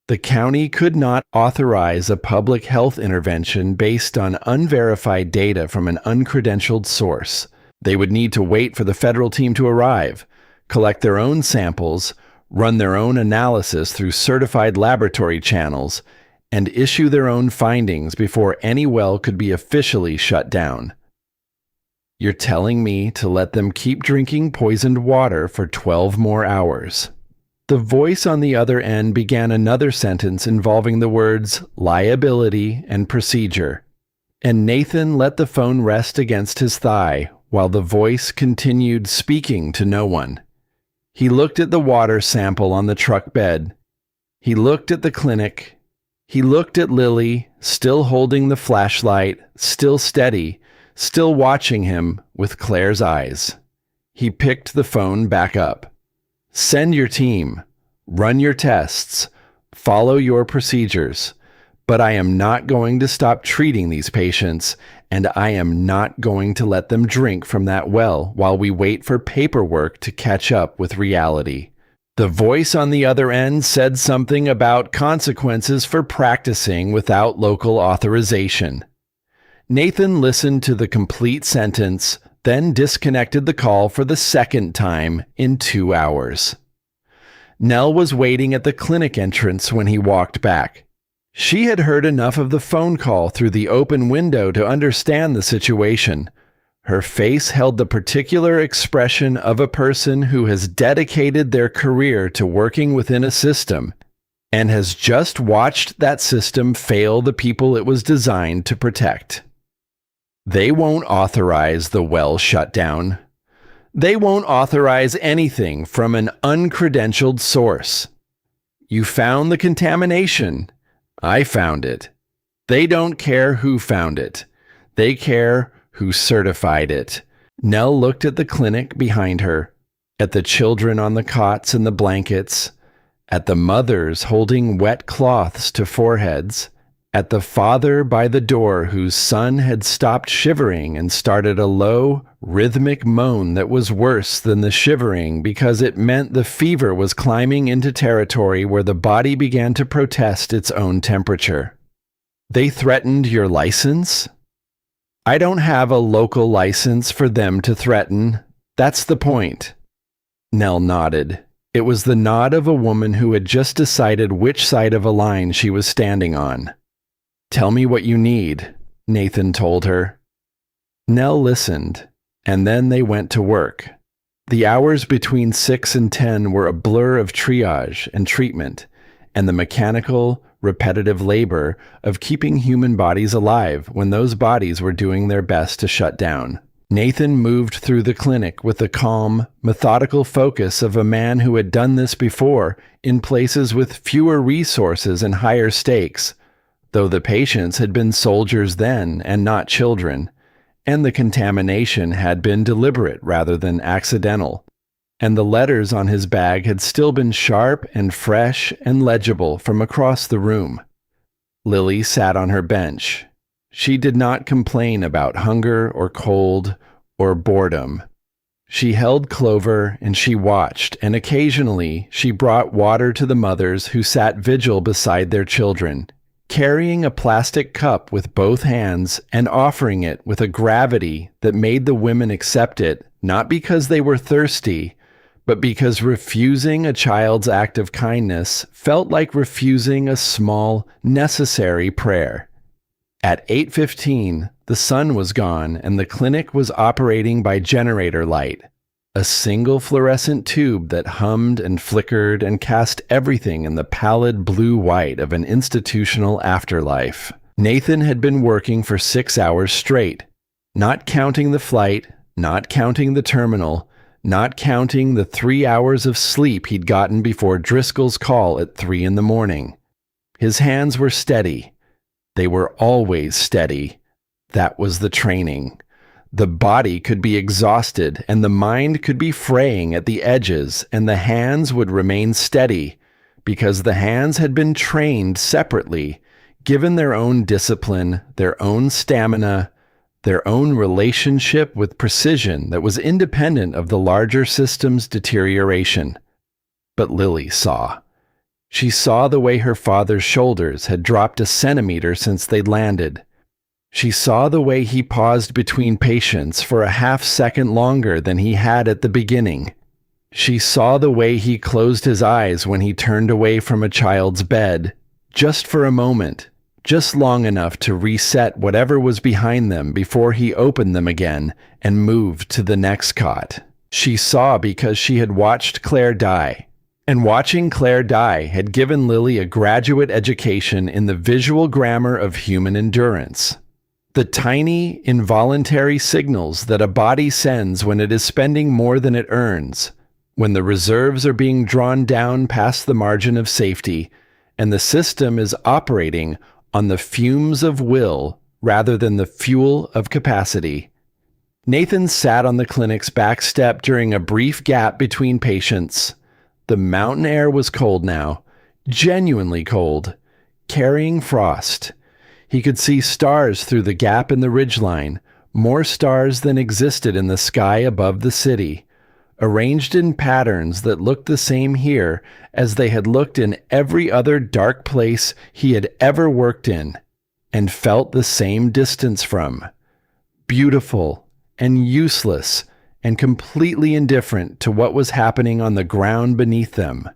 The county could not authorize a public health intervention based on unverified data from an uncredentialed source. They would need to wait for the federal team to arrive, collect their own samples, run their own analysis through certified laboratory channels, and issue their own findings before any well could be officially shut down. You're telling me to let them keep drinking poisoned water for 12 more hours. The voice on the other end began another sentence involving the words liability and procedure, and Nathan let the phone rest against his thigh while the voice continued speaking to no one. He looked at the water sample on the truck bed. He looked at the clinic. He looked at Lily, still holding the flashlight, still steady, still watching him with Claire's eyes. He picked the phone back up. Send your team. Run your tests. Follow your procedures. But I am not going to stop treating these patients, and I am not going to let them drink from that well while we wait for paperwork to catch up with reality. The voice on the other end said something about consequences for practicing without local authorization. Nathan listened to the complete sentence, then disconnected the call for the second time in 2 hours. Nell was waiting at the clinic entrance when he walked back. She had heard enough of the phone call through the open window to understand the situation. Her face held the particular expression of a person who has dedicated their career to working within a system and has just watched that system fail the people it was designed to protect. They won't authorize the well shutdown. They won't authorize anything from an uncredentialed source. You found the contamination. I found it. They don't care who found it. They care who certified it. Nell looked at the clinic behind her. at the children on the cots and the blankets, at the mothers holding wet cloths to foreheads, at the father by the door whose son had stopped shivering and started a low, rhythmic moan that was worse than the shivering because it meant the fever was climbing into territory where the body began to protest its own temperature. They threatened your license? I don't have a local license for them to threaten. That's the point. Nell nodded. It was the nod of a woman who had just decided which side of a line she was standing on. Tell me what you need, Nathan told her. Nell listened, and then they went to work. The hours between 6 and 10 were a blur of triage and treatment, and the mechanical, repetitive labor of keeping human bodies alive when those bodies were doing their best to shut down. Nathan moved through the clinic with the calm, methodical focus of a man who had done this before in places with fewer resources and higher stakes, though the patients had been soldiers then and not children, and the contamination had been deliberate rather than accidental, and the letters on his bag had still been sharp and fresh and legible from across the room. Lily sat on her bench. She did not complain about hunger or cold or boredom. She held Clover and she watched, and occasionally she brought water to the mothers who sat vigil beside their children, carrying a plastic cup with both hands and offering it with a gravity that made the women accept it, not because they were thirsty, but because refusing a child's act of kindness felt like refusing a small, necessary prayer. At 8:15, the sun was gone and the clinic was operating by generator light, a single fluorescent tube that hummed and flickered and cast everything in the pallid blue-white of an institutional afterlife. Nathan had been working for 6 hours straight, not counting the flight, not counting the terminal, not counting the 3 hours of sleep he'd gotten before Driscoll's call at 3 in the morning. His hands were steady. They were always steady. That was the training. The body could be exhausted and the mind could be fraying at the edges, and the hands would remain steady because the hands had been trained separately, given their own discipline, their own stamina, their own relationship with precision that was independent of the larger system's deterioration. But Lily saw. She saw the way her father's shoulders had dropped a centimeter since they'd landed. She saw the way he paused between patients for a half-second longer than he had at the beginning. She saw the way he closed his eyes when he turned away from a child's bed, just for a moment, just long enough to reset whatever was behind them before he opened them again and moved to the next cot. She saw because she had watched Claire die, and watching Claire die had given Lily a graduate education in the visual grammar of human endurance. The tiny, involuntary signals that a body sends when it is spending more than it earns, when the reserves are being drawn down past the margin of safety, and the system is operating on the fumes of will rather than the fuel of capacity. Nathan sat on the clinic's back step during a brief gap between patients. The mountain air was cold now, genuinely cold, carrying frost. He could see stars through the gap in the ridgeline, more stars than existed in the sky above the city, arranged in patterns that looked the same here as they had looked in every other dark place he had ever worked in, and felt the same distance from. Beautiful and useless and completely indifferent to what was happening on the ground beneath them.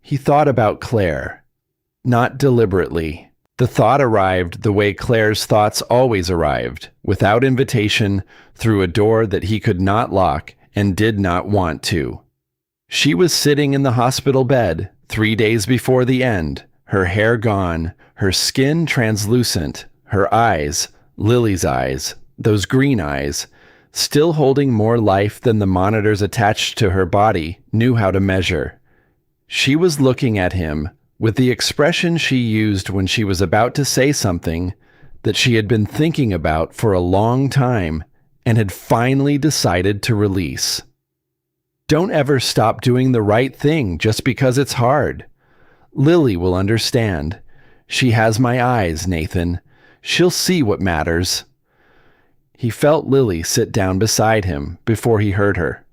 He thought about Claire, not deliberately. The thought arrived the way Claire's thoughts always arrived, without invitation, through a door that he could not lock and did not want to. She was sitting in the hospital bed 3 days before the end, her hair gone, her skin translucent, her eyes, Lily's eyes, those green eyes, still holding more life than the monitors attached to her body knew how to measure. She was looking at him with the expression she used when she was about to say something that she had been thinking about for a long time and had finally decided to release. Don't ever stop doing the right thing just because it's hard. Lily will understand. She has my eyes, Nathan. She'll see what matters." He felt Lily sit down beside him before he heard her.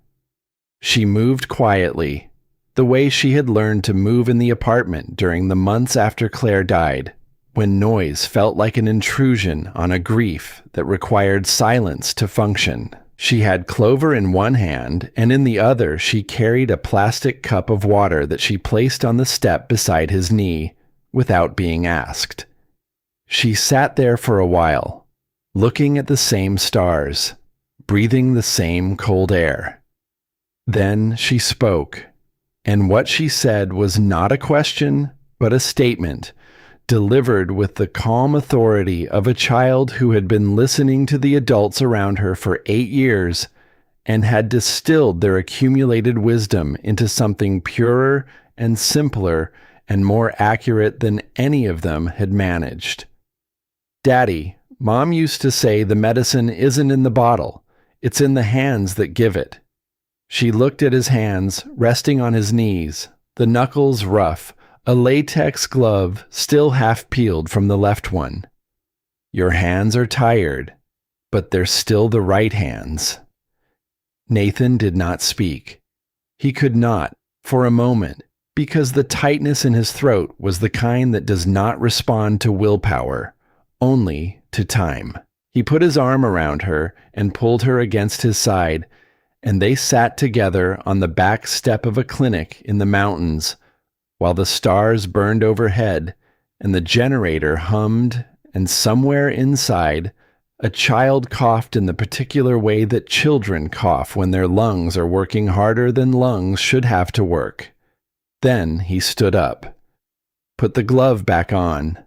She moved quietly, the way she had learned to move in the apartment during the months after Claire died, when noise felt like an intrusion on a grief that required silence to function. She had Clover in one hand, and in the other she carried a plastic cup of water that she placed on the step beside his knee, without being asked. She sat there for a while, looking at the same stars, breathing the same cold air. Then she spoke, and what she said was not a question, but a statement, delivered with the calm authority of a child who had been listening to the adults around her for 8 years and had distilled their accumulated wisdom into something purer and simpler and more accurate than any of them had managed. "Daddy, Mom used to say the medicine isn't in the bottle, it's in the hands that give it." She looked at his hands, resting on his knees, the knuckles rough, a latex glove still half peeled from the left one. "Your hands are tired, but they're still the right hands." Nathan did not speak. He could not, for a moment, because the tightness in his throat was the kind that does not respond to willpower, only to time. He put his arm around her and pulled her against his side, and they sat together on the back step of a clinic in the mountains, while the stars burned overhead and the generator hummed, and somewhere inside, a child coughed in the particular way that children cough when their lungs are working harder than lungs should have to work. Then he stood up, put the glove back on,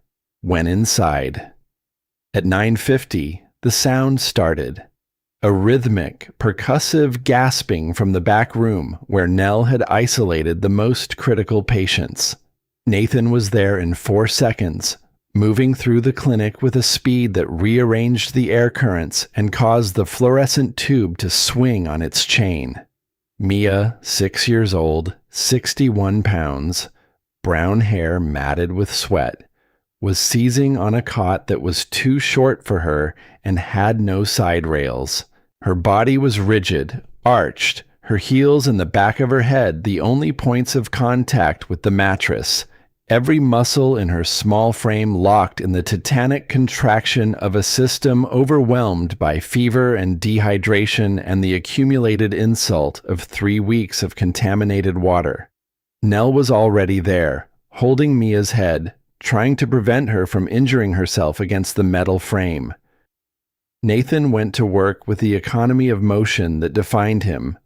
went inside. At 9:50, the sound started. A rhythmic, percussive gasping from the back room where Nell had isolated the most critical patients. Nathan was there in 4 seconds, moving through the clinic with a speed that rearranged the air currents and caused the fluorescent tube to swing on its chain. Mia, 6 years old, 61 pounds, brown hair matted with sweat, was seizing on a cot that was too short for her and had no side rails. Her body was rigid, arched, her heels and the back of her head the only points of contact with the mattress, every muscle in her small frame locked in the titanic contraction of a system overwhelmed by fever and dehydration and the accumulated insult of 3 weeks of contaminated water. Nell was already there, holding Mia's head, trying to prevent her from injuring herself against the metal frame. Nathan went to work with the economy of motion that defined him,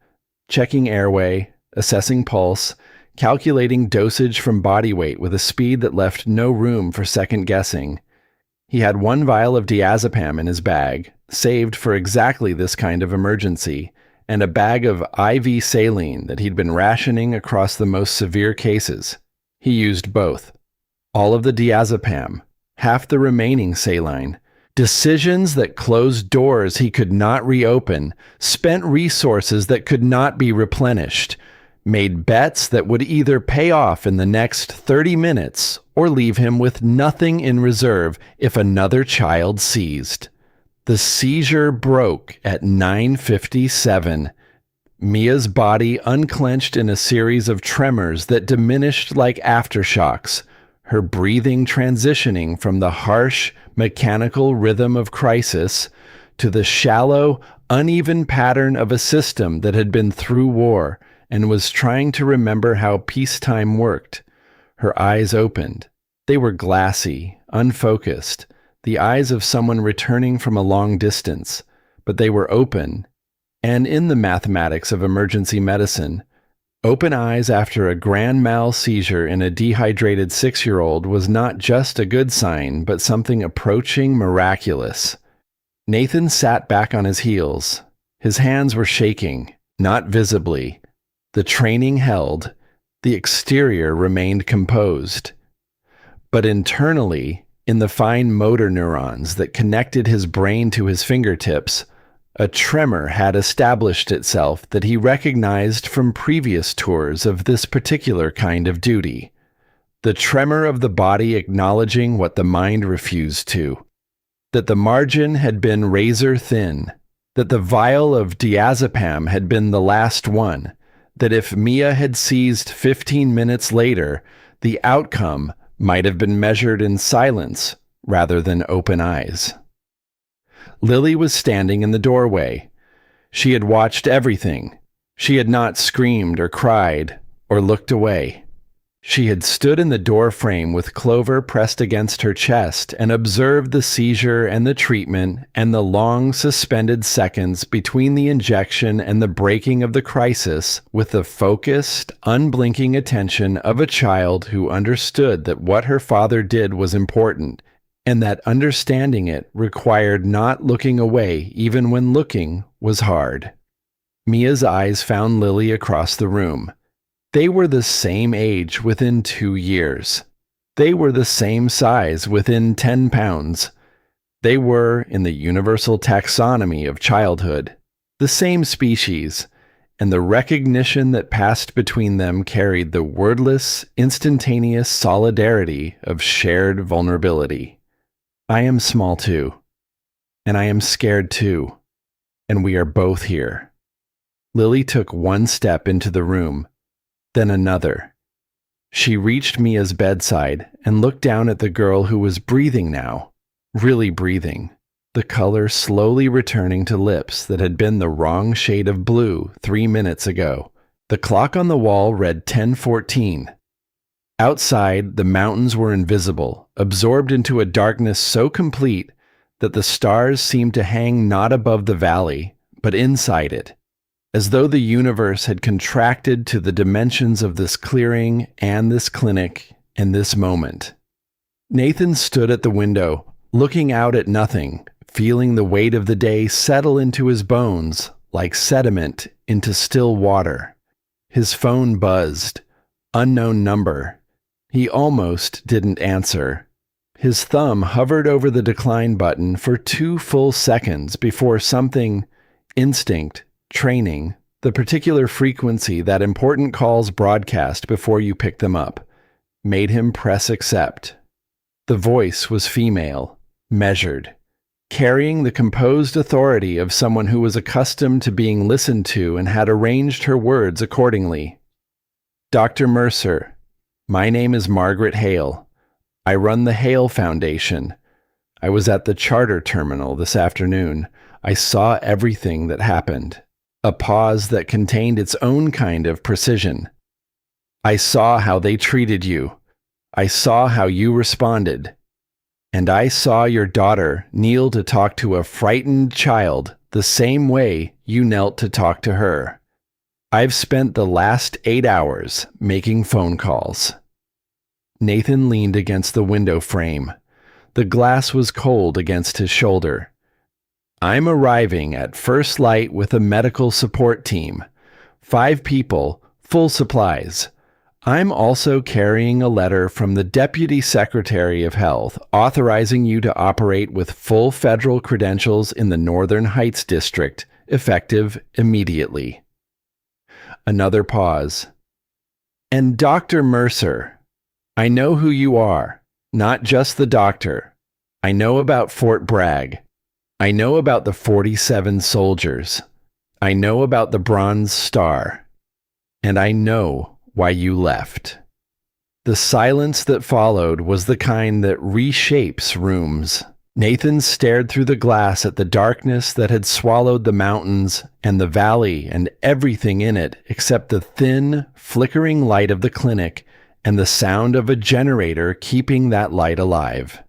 checking airway, assessing pulse, calculating dosage from body weight with a speed that left no room for second guessing. He had 1 vial of diazepam in his bag, saved for exactly this kind of emergency, and a bag of IV saline that he'd been rationing across the most severe cases. He used both. All of the diazepam, half the remaining saline, decisions that closed doors he could not reopen, spent resources that could not be replenished, made bets that would either pay off in the next 30 minutes or leave him with nothing in reserve if another child seized. The seizure broke at 9:57. Mia's body unclenched in a series of tremors that diminished like aftershocks, her breathing transitioning from the harsh, mechanical rhythm of crisis to the shallow, uneven pattern of a system that had been through war and was trying to remember how peacetime worked. Her eyes opened. They were glassy, unfocused, the eyes of someone returning from a long distance, but they were open. And in the mathematics of emergency medicine, open eyes after a grand mal seizure in a dehydrated 6-year-old was not just a good sign, but something approaching miraculous. Nathan sat back on his heels. His hands were shaking, not visibly. The training held. The exterior remained composed. But internally, in the fine motor neurons that connected his brain to his fingertips, A tremor had established itself that he recognized from previous tours of this particular kind of duty. The tremor of the body acknowledging what the mind refused to. That the margin had been razor thin. That the vial of diazepam had been the last one. That if Mia had seized 15 minutes later, the outcome might have been measured in silence rather than open eyes. Lily was standing in the doorway. She had watched everything. She had not screamed or cried or looked away. She had stood in the door frame with Clover pressed against her chest and observed the seizure and the treatment and the long suspended seconds between the injection and the breaking of the crisis with the focused, unblinking attention of a child who understood that what her father did was important, and that understanding it required not looking away even when looking was hard. Mia's eyes found Lily across the room. They were the same age within 2 years. They were the same size within 10 pounds. They were, in the universal taxonomy of childhood, the same species, and the recognition that passed between them carried the wordless, instantaneous solidarity of shared vulnerability. I am small too, and I am scared too, and we are both here. Lily took one step into the room, then another. She reached Mia's bedside and looked down at the girl who was breathing now, really breathing, the color slowly returning to lips that had been the wrong shade of blue 3 minutes ago. The clock on the wall read 10:14. Outside, the mountains were invisible, absorbed into a darkness so complete that the stars seemed to hang not above the valley, but inside it, as though the universe had contracted to the dimensions of this clearing and this clinic and this moment. Nathan stood at the window, looking out at nothing, feeling the weight of the day settle into his bones like sediment into still water. His phone buzzed. Unknown number. He almost didn't answer. His thumb hovered over the decline button for 2 full seconds before something, instinct, training, the particular frequency that important calls broadcast before you pick them up, made him press accept. The voice was female, measured, carrying the composed authority of someone who was accustomed to being listened to and had arranged her words accordingly. Dr. Mercer, my name is Margaret Hale. I run the Hale Foundation. I was at the charter terminal this afternoon. I saw everything that happened. A pause that contained its own kind of precision. I saw how they treated you. I saw how you responded. And I saw your daughter kneel to talk to a frightened child the same way you knelt to talk to her. I've spent the last 8 hours making phone calls. Nathan leaned against the window frame. The glass was cold against his shoulder. I'm arriving at first light with a medical support team. 5 people, full supplies. I'm also carrying a letter from the Deputy Secretary of Health authorizing you to operate with full federal credentials in the Northern Heights District, effective immediately. Another pause. And Dr. Mercer, I know who you are, not just the doctor. I know about Fort Bragg. I know about the 47 soldiers. I know about the Bronze Star. And I know why you left. The silence that followed was the kind that reshapes rooms. Nathan stared through the glass at the darkness that had swallowed the mountains and the valley and everything in it except the thin, flickering light of the clinic and the sound of a generator keeping that light alive.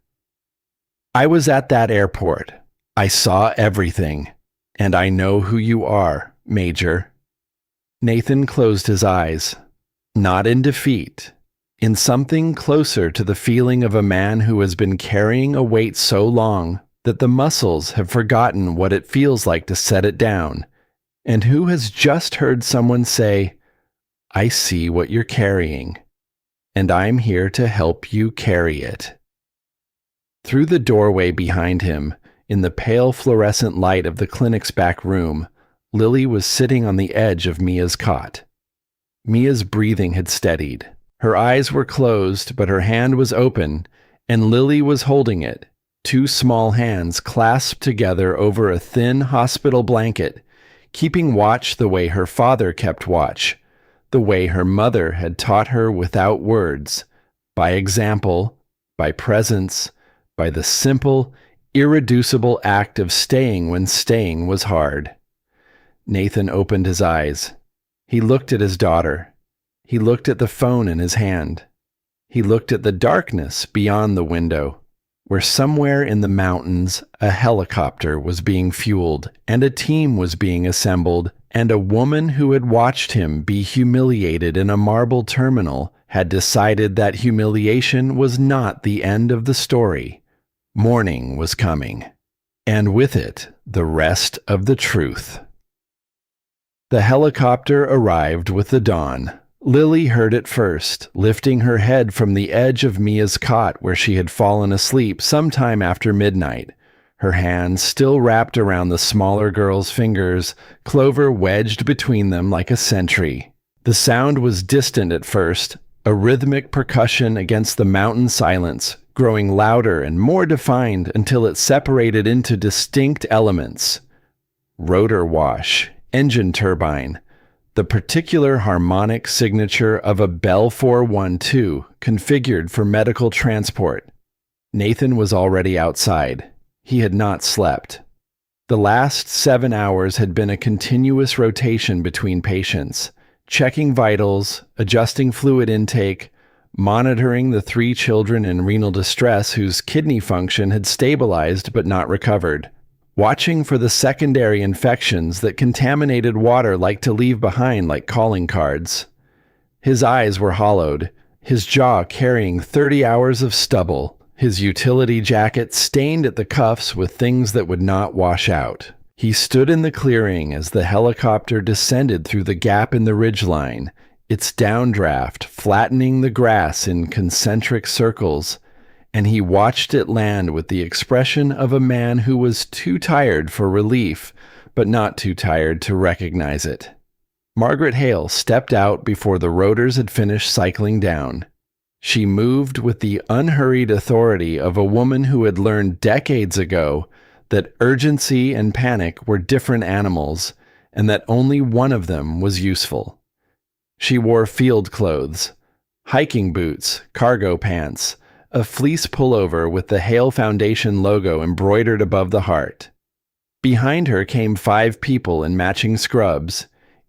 I was at that airport. I saw everything, and I know who you are, Major. Nathan closed his eyes, not in defeat, in something closer to the feeling of a man who has been carrying a weight so long that the muscles have forgotten what it feels like to set it down, and who has just heard someone say, I see what you're carrying, and I'm here to help you carry it. Through the doorway behind him, In the pale fluorescent light of the clinic's back room, Lily was sitting on the edge of Mia's cot. Mia's breathing had steadied. Her eyes were closed, but her hand was open, and Lily was holding it, two small hands clasped together over a thin hospital blanket, keeping watch the way her father kept watch, the way her mother had taught her without words, by example, by presence, by the simple, irreducible act of staying when staying was hard. Nathan opened his eyes. He looked at his daughter. He looked at the phone in his hand. He looked at the darkness beyond the window, where somewhere in the mountains a helicopter was being fueled, and a team was being assembled, and a woman who had watched him be humiliated in a marble terminal had decided that humiliation was not the end of the story. Morning was coming, and with it, the rest of the truth. The helicopter arrived with the dawn. Lily heard it first, lifting her head from the edge of Mia's cot where she had fallen asleep sometime after midnight, her hands still wrapped around the smaller girl's fingers, Clover wedged between them like a sentry. The sound was distant at first, a rhythmic percussion against the mountain silence, growing louder and more defined until it separated into distinct elements. Rotor wash, engine turbine, the particular harmonic signature of a Bell 412 configured for medical transport. Nathan was already outside. He had not slept. The last 7 hours had been a continuous rotation between patients, checking vitals, adjusting fluid intake, monitoring the 3 children in renal distress whose kidney function had stabilized but not recovered, watching for the secondary infections that contaminated water like to leave behind like calling cards. His eyes were hollowed, his jaw carrying 30 hours of stubble, his utility jacket stained at the cuffs with things that would not wash out. He stood in the clearing as the helicopter descended through the gap in the ridgeline, its downdraft flattening the grass in concentric circles, and he watched it land with the expression of a man who was too tired for relief, but not too tired to recognize it. Margaret Hale stepped out before the rotors had finished cycling down. She moved with the unhurried authority of a woman who had learned decades ago that urgency and panic were different animals, and that only one of them was useful. She wore field clothes, hiking boots, cargo pants, a fleece pullover with the Hale Foundation logo embroidered above the heart. Behind her came 5 people in matching scrubs,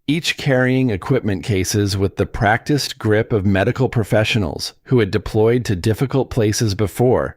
each carrying equipment cases with the practiced grip of medical professionals who had deployed to difficult places before,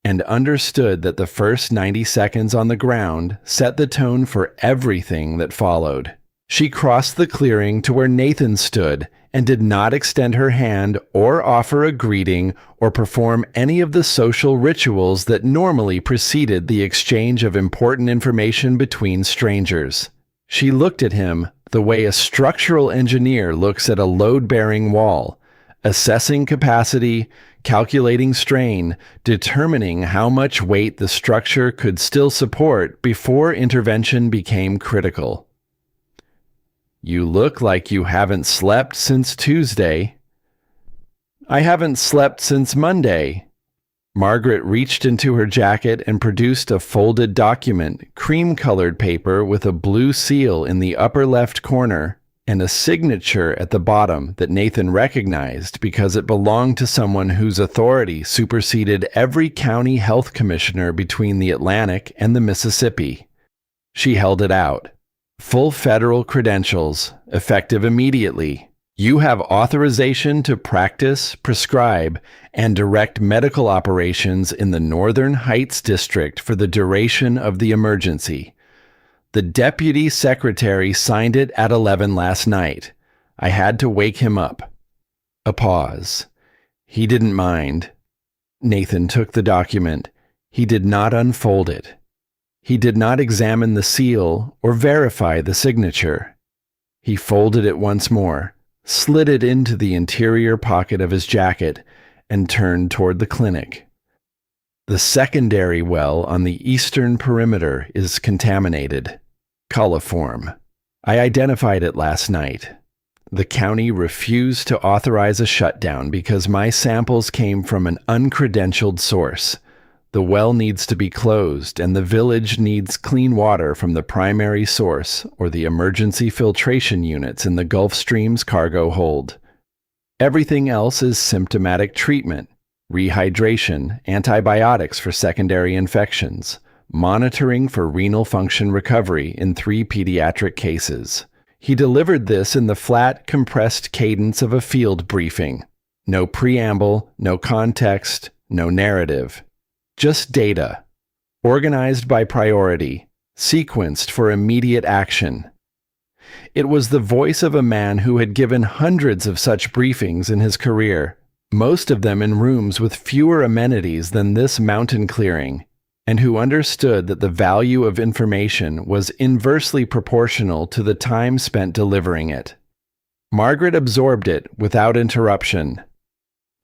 and understood that the first 90 seconds on the ground set the tone for everything that followed. She crossed the clearing to where Nathan stood and did not extend her hand or offer a greeting or perform any of the social rituals that normally preceded the exchange of important information between strangers. She looked at him the way a structural engineer looks at a load-bearing wall, assessing capacity, calculating strain, determining how much weight the structure could still support before intervention became critical. "You look like you haven't slept since Tuesday." "I haven't slept since Monday." Margaret reached into her jacket and produced a folded document, cream-colored paper with a blue seal in the upper left corner and a signature at the bottom that Nathan recognized because it belonged to someone whose authority superseded every county health commissioner between the Atlantic and the Mississippi. She held it out. "Full federal credentials, effective immediately. You have authorization to practice, prescribe, and direct medical operations in the Northern Heights District for the duration of the emergency. The deputy secretary signed it at 11 last night. I had to wake him up." A pause. He didn't mind. Nathan took the document. He did not unfold it. He did not examine the seal or verify the signature. He folded it once more, slid it into the interior pocket of his jacket, and turned toward the clinic. The secondary well on the eastern perimeter is contaminated. Coliform. I identified it last night. The county refused to authorize a shutdown because my samples came from an uncredentialed source. The well needs to be closed, and the village needs clean water from the primary source or the emergency filtration units in the Gulfstream's cargo hold. Everything else is symptomatic treatment, rehydration, antibiotics for secondary infections, monitoring for renal function recovery in 3 pediatric cases. He delivered this in the flat, compressed cadence of a field briefing. No preamble, no context, no narrative. Just data, organized by priority, sequenced for immediate action. It was the voice of a man who had given hundreds of such briefings in his career, most of them in rooms with fewer amenities than this mountain clearing, and who understood that the value of information was inversely proportional to the time spent delivering it. Margaret absorbed it without interruption.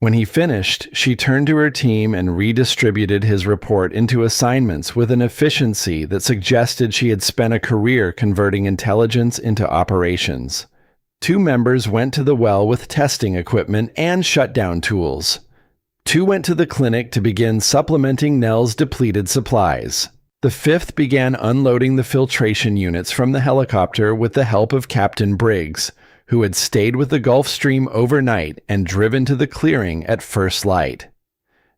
When he finished, she turned to her team and redistributed his report into assignments with an efficiency that suggested she had spent a career converting intelligence into operations. 2 members went to the well with testing equipment and shutdown tools. 2 went to the clinic to begin supplementing Nell's depleted supplies. The 5th began unloading the filtration units from the helicopter with the help of Captain Briggs, who had stayed with the Gulfstream overnight and driven to the clearing at first light.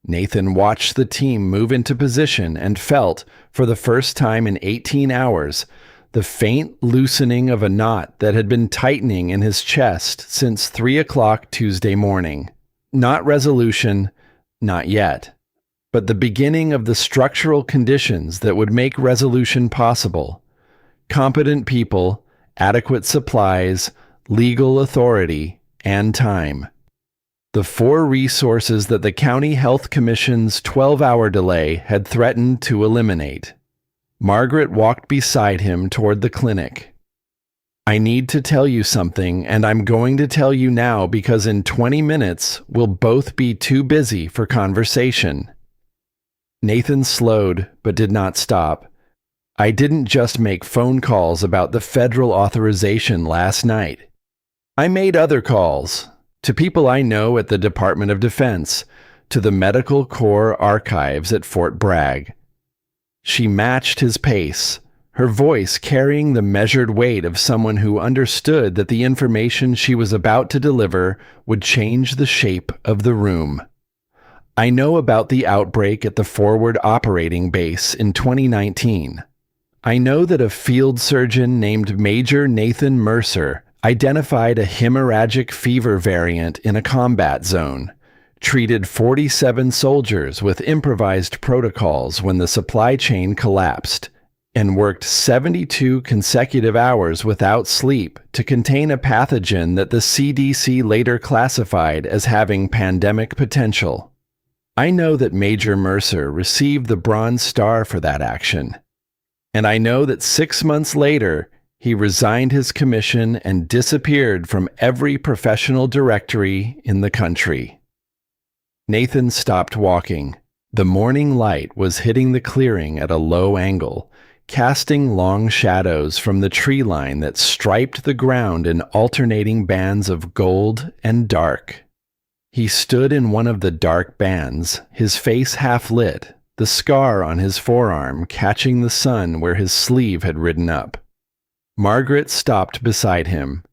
Nathan watched the team move into position and felt, for the first time in 18 hours, the faint loosening of a knot that had been tightening in his chest since 3 o'clock Tuesday morning. Not resolution, not yet, but the beginning of the structural conditions that would make resolution possible. Competent people, adequate supplies, legal authority, and time. The 4 resources that the County Health Commission's 12-hour delay had threatened to eliminate. Margaret walked beside him toward the clinic. I need to tell you something, and I'm going to tell you now because in 20 minutes we'll both be too busy for conversation. Nathan slowed, but did not stop. I didn't just make phone calls about the federal authorization last night. I made other calls, to people I know at the Department of Defense, to the Medical Corps archives at Fort Bragg. She matched his pace, her voice carrying the measured weight of someone who understood that the information she was about to deliver would change the shape of the room. I know about the outbreak at the Forward Operating Base in 2019. I know that a field surgeon named Major Nathan Mercer identified a hemorrhagic fever variant in a combat zone, treated 47 soldiers with improvised protocols when the supply chain collapsed, and worked 72 consecutive hours without sleep to contain a pathogen that the CDC later classified as having pandemic potential. I know that Major Mercer received the Bronze Star for that action, and I know that 6 months later, he resigned his commission and disappeared from every professional directory in the country. Nathan stopped walking. The morning light was hitting the clearing at a low angle, casting long shadows from the tree line that striped the ground in alternating bands of gold and dark. He stood in one of the dark bands, his face half lit, the scar on his forearm catching the sun where his sleeve had ridden up. Margaret stopped beside him.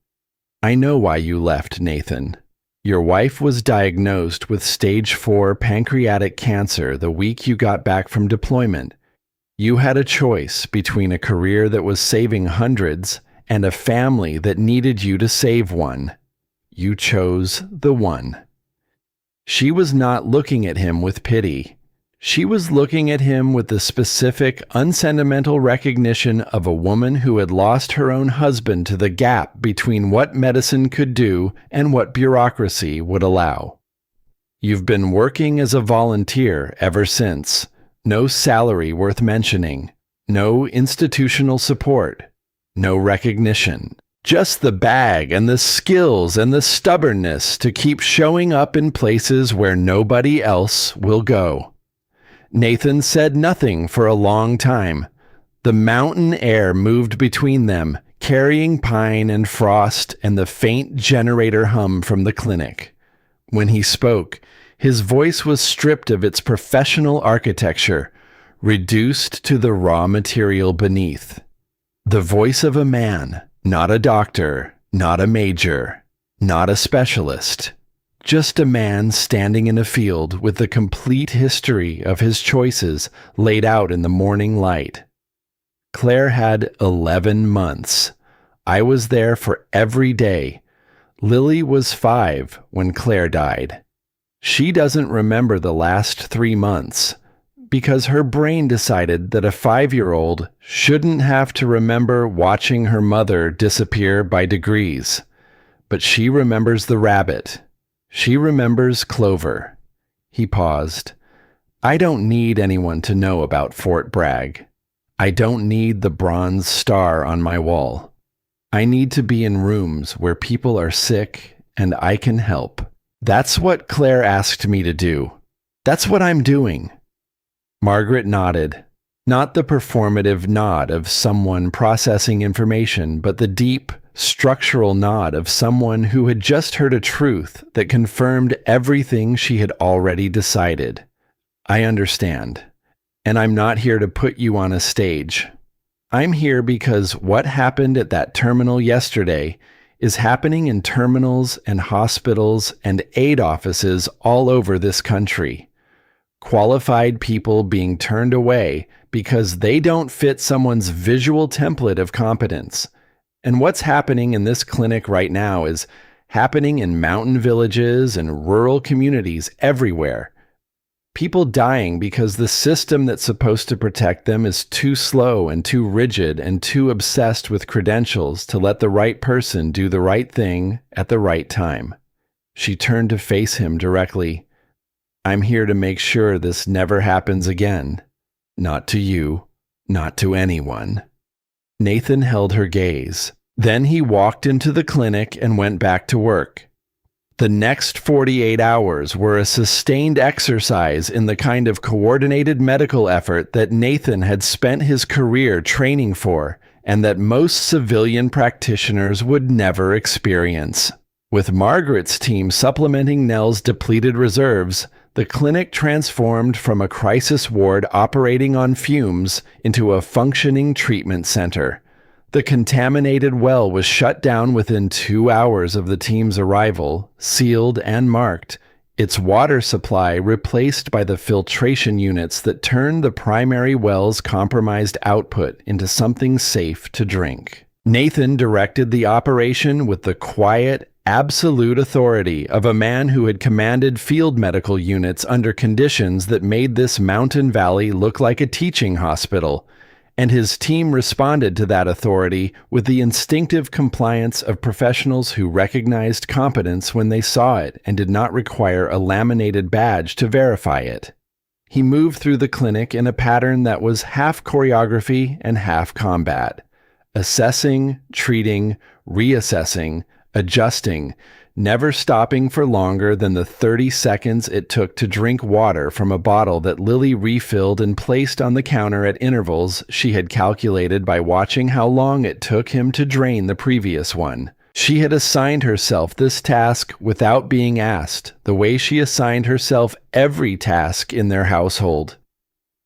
I know why you left, Nathan. Your wife was diagnosed with stage 4 pancreatic cancer the week you got back from deployment. You had a choice between a career that was saving hundreds and a family that needed you to save one. You chose the one. She was not looking at him with pity. She was looking at him with the specific, unsentimental recognition of a woman who had lost her own husband to the gap between what medicine could do and what bureaucracy would allow. You've been working as a volunteer ever since. No salary worth mentioning. No institutional support. No recognition. Just the bag and the skills and the stubbornness to keep showing up in places where nobody else will go. Nathan said nothing for a long time. The mountain air moved between them, carrying pine and frost and the faint generator hum from the clinic. When he spoke, his voice was stripped of its professional architecture, reduced to the raw material beneath. The voice of a man, not a doctor, not a major, not a specialist. Just a man standing in a field with the complete history of his choices laid out in the morning light. Claire had 11 months. I was there for every day. Lily was 5 when Claire died. She doesn't remember the last 3 months because her brain decided that a 5-year-old shouldn't have to remember watching her mother disappear by degrees. But she remembers the rabbit. She remembers Clover. He paused. I don't need anyone to know about Fort Bragg. I don't need the bronze star on my wall. I need to be in rooms where people are sick and I can help. That's what Claire asked me to do. That's what I'm doing. Margaret nodded. Not the performative nod of someone processing information, but the deep, structural nod of someone who had just heard a truth that confirmed everything she had already decided. I understand, and I'm not here to put you on a stage. I'm here because what happened at that terminal yesterday is happening in terminals and hospitals and aid offices all over this country. Qualified people being turned away because they don't fit someone's visual template of competence. And what's happening in this clinic right now is happening in mountain villages and rural communities everywhere. People dying because the system that's supposed to protect them is too slow and too rigid and too obsessed with credentials to let the right person do the right thing at the right time. She turned to face him directly. I'm here to make sure this never happens again. Not to you, not to anyone. Nathan held her gaze. Then he walked into the clinic and went back to work. The next 48 hours were a sustained exercise in the kind of coordinated medical effort that Nathan had spent his career training for and that most civilian practitioners would never experience. With Margaret's team supplementing Nell's depleted reserves, the clinic transformed from a crisis ward operating on fumes into a functioning treatment center. The contaminated well was shut down within 2 hours of the team's arrival, sealed and marked, its water supply replaced by the filtration units that turned the primary well's compromised output into something safe to drink. Nathan directed the operation with the quiet, absolute authority of a man who had commanded field medical units under conditions that made this mountain valley look like a teaching hospital. And his team responded to that authority with the instinctive compliance of professionals who recognized competence when they saw it and did not require a laminated badge to verify it. He moved through the clinic in a pattern that was half choreography and half combat, assessing, treating, reassessing, adjusting, never stopping for longer than the 30 seconds it took to drink water from a bottle that Lily refilled and placed on the counter at intervals she had calculated by watching how long it took him to drain the previous one. She had assigned herself this task without being asked, the way she assigned herself every task in their household.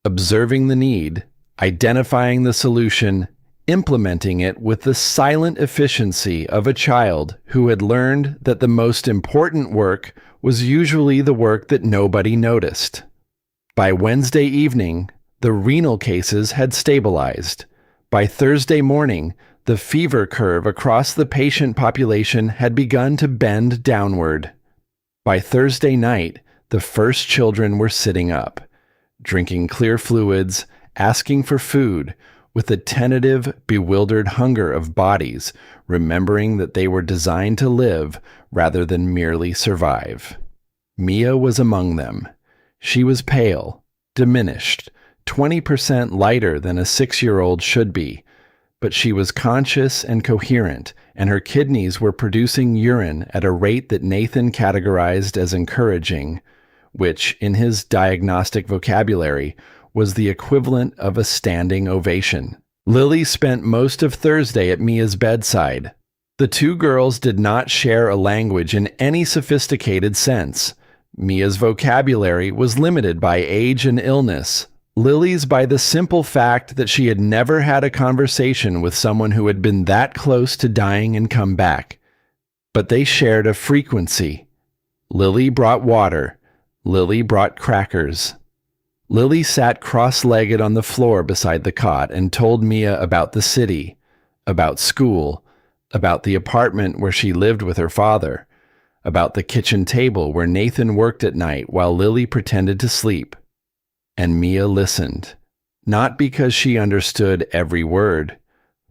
Observing the need, identifying the solution, implementing it with the silent efficiency of a child who had learned that the most important work was usually the work that nobody noticed. By Wednesday evening, the renal cases had stabilized. By Thursday morning, the fever curve across the patient population had begun to bend downward. By Thursday night, the first children were sitting up, drinking clear fluids, asking for food, with the tentative, bewildered hunger of bodies, remembering that they were designed to live rather than merely survive. Mia was among them. She was pale, diminished, 20% lighter than a 6-year-old should be, but she was conscious and coherent, and her kidneys were producing urine at a rate that Nathan categorized as encouraging. which, in his diagnostic vocabulary, was the equivalent of a standing ovation. Lily spent most of Thursday at Mia's bedside. The two girls did not share a language in any sophisticated sense. Mia's vocabulary was limited by age and illness. Lily's by the simple fact that she had never had a conversation with someone who had been that close to dying and come back. But they shared a frequency. Lily brought water. Lily brought crackers. Lily sat cross-legged on the floor beside the cot and told Mia about the city, about school, about the apartment where she lived with her father, about the kitchen table where Nathan worked at night while Lily pretended to sleep. And Mia listened, not because she understood every word,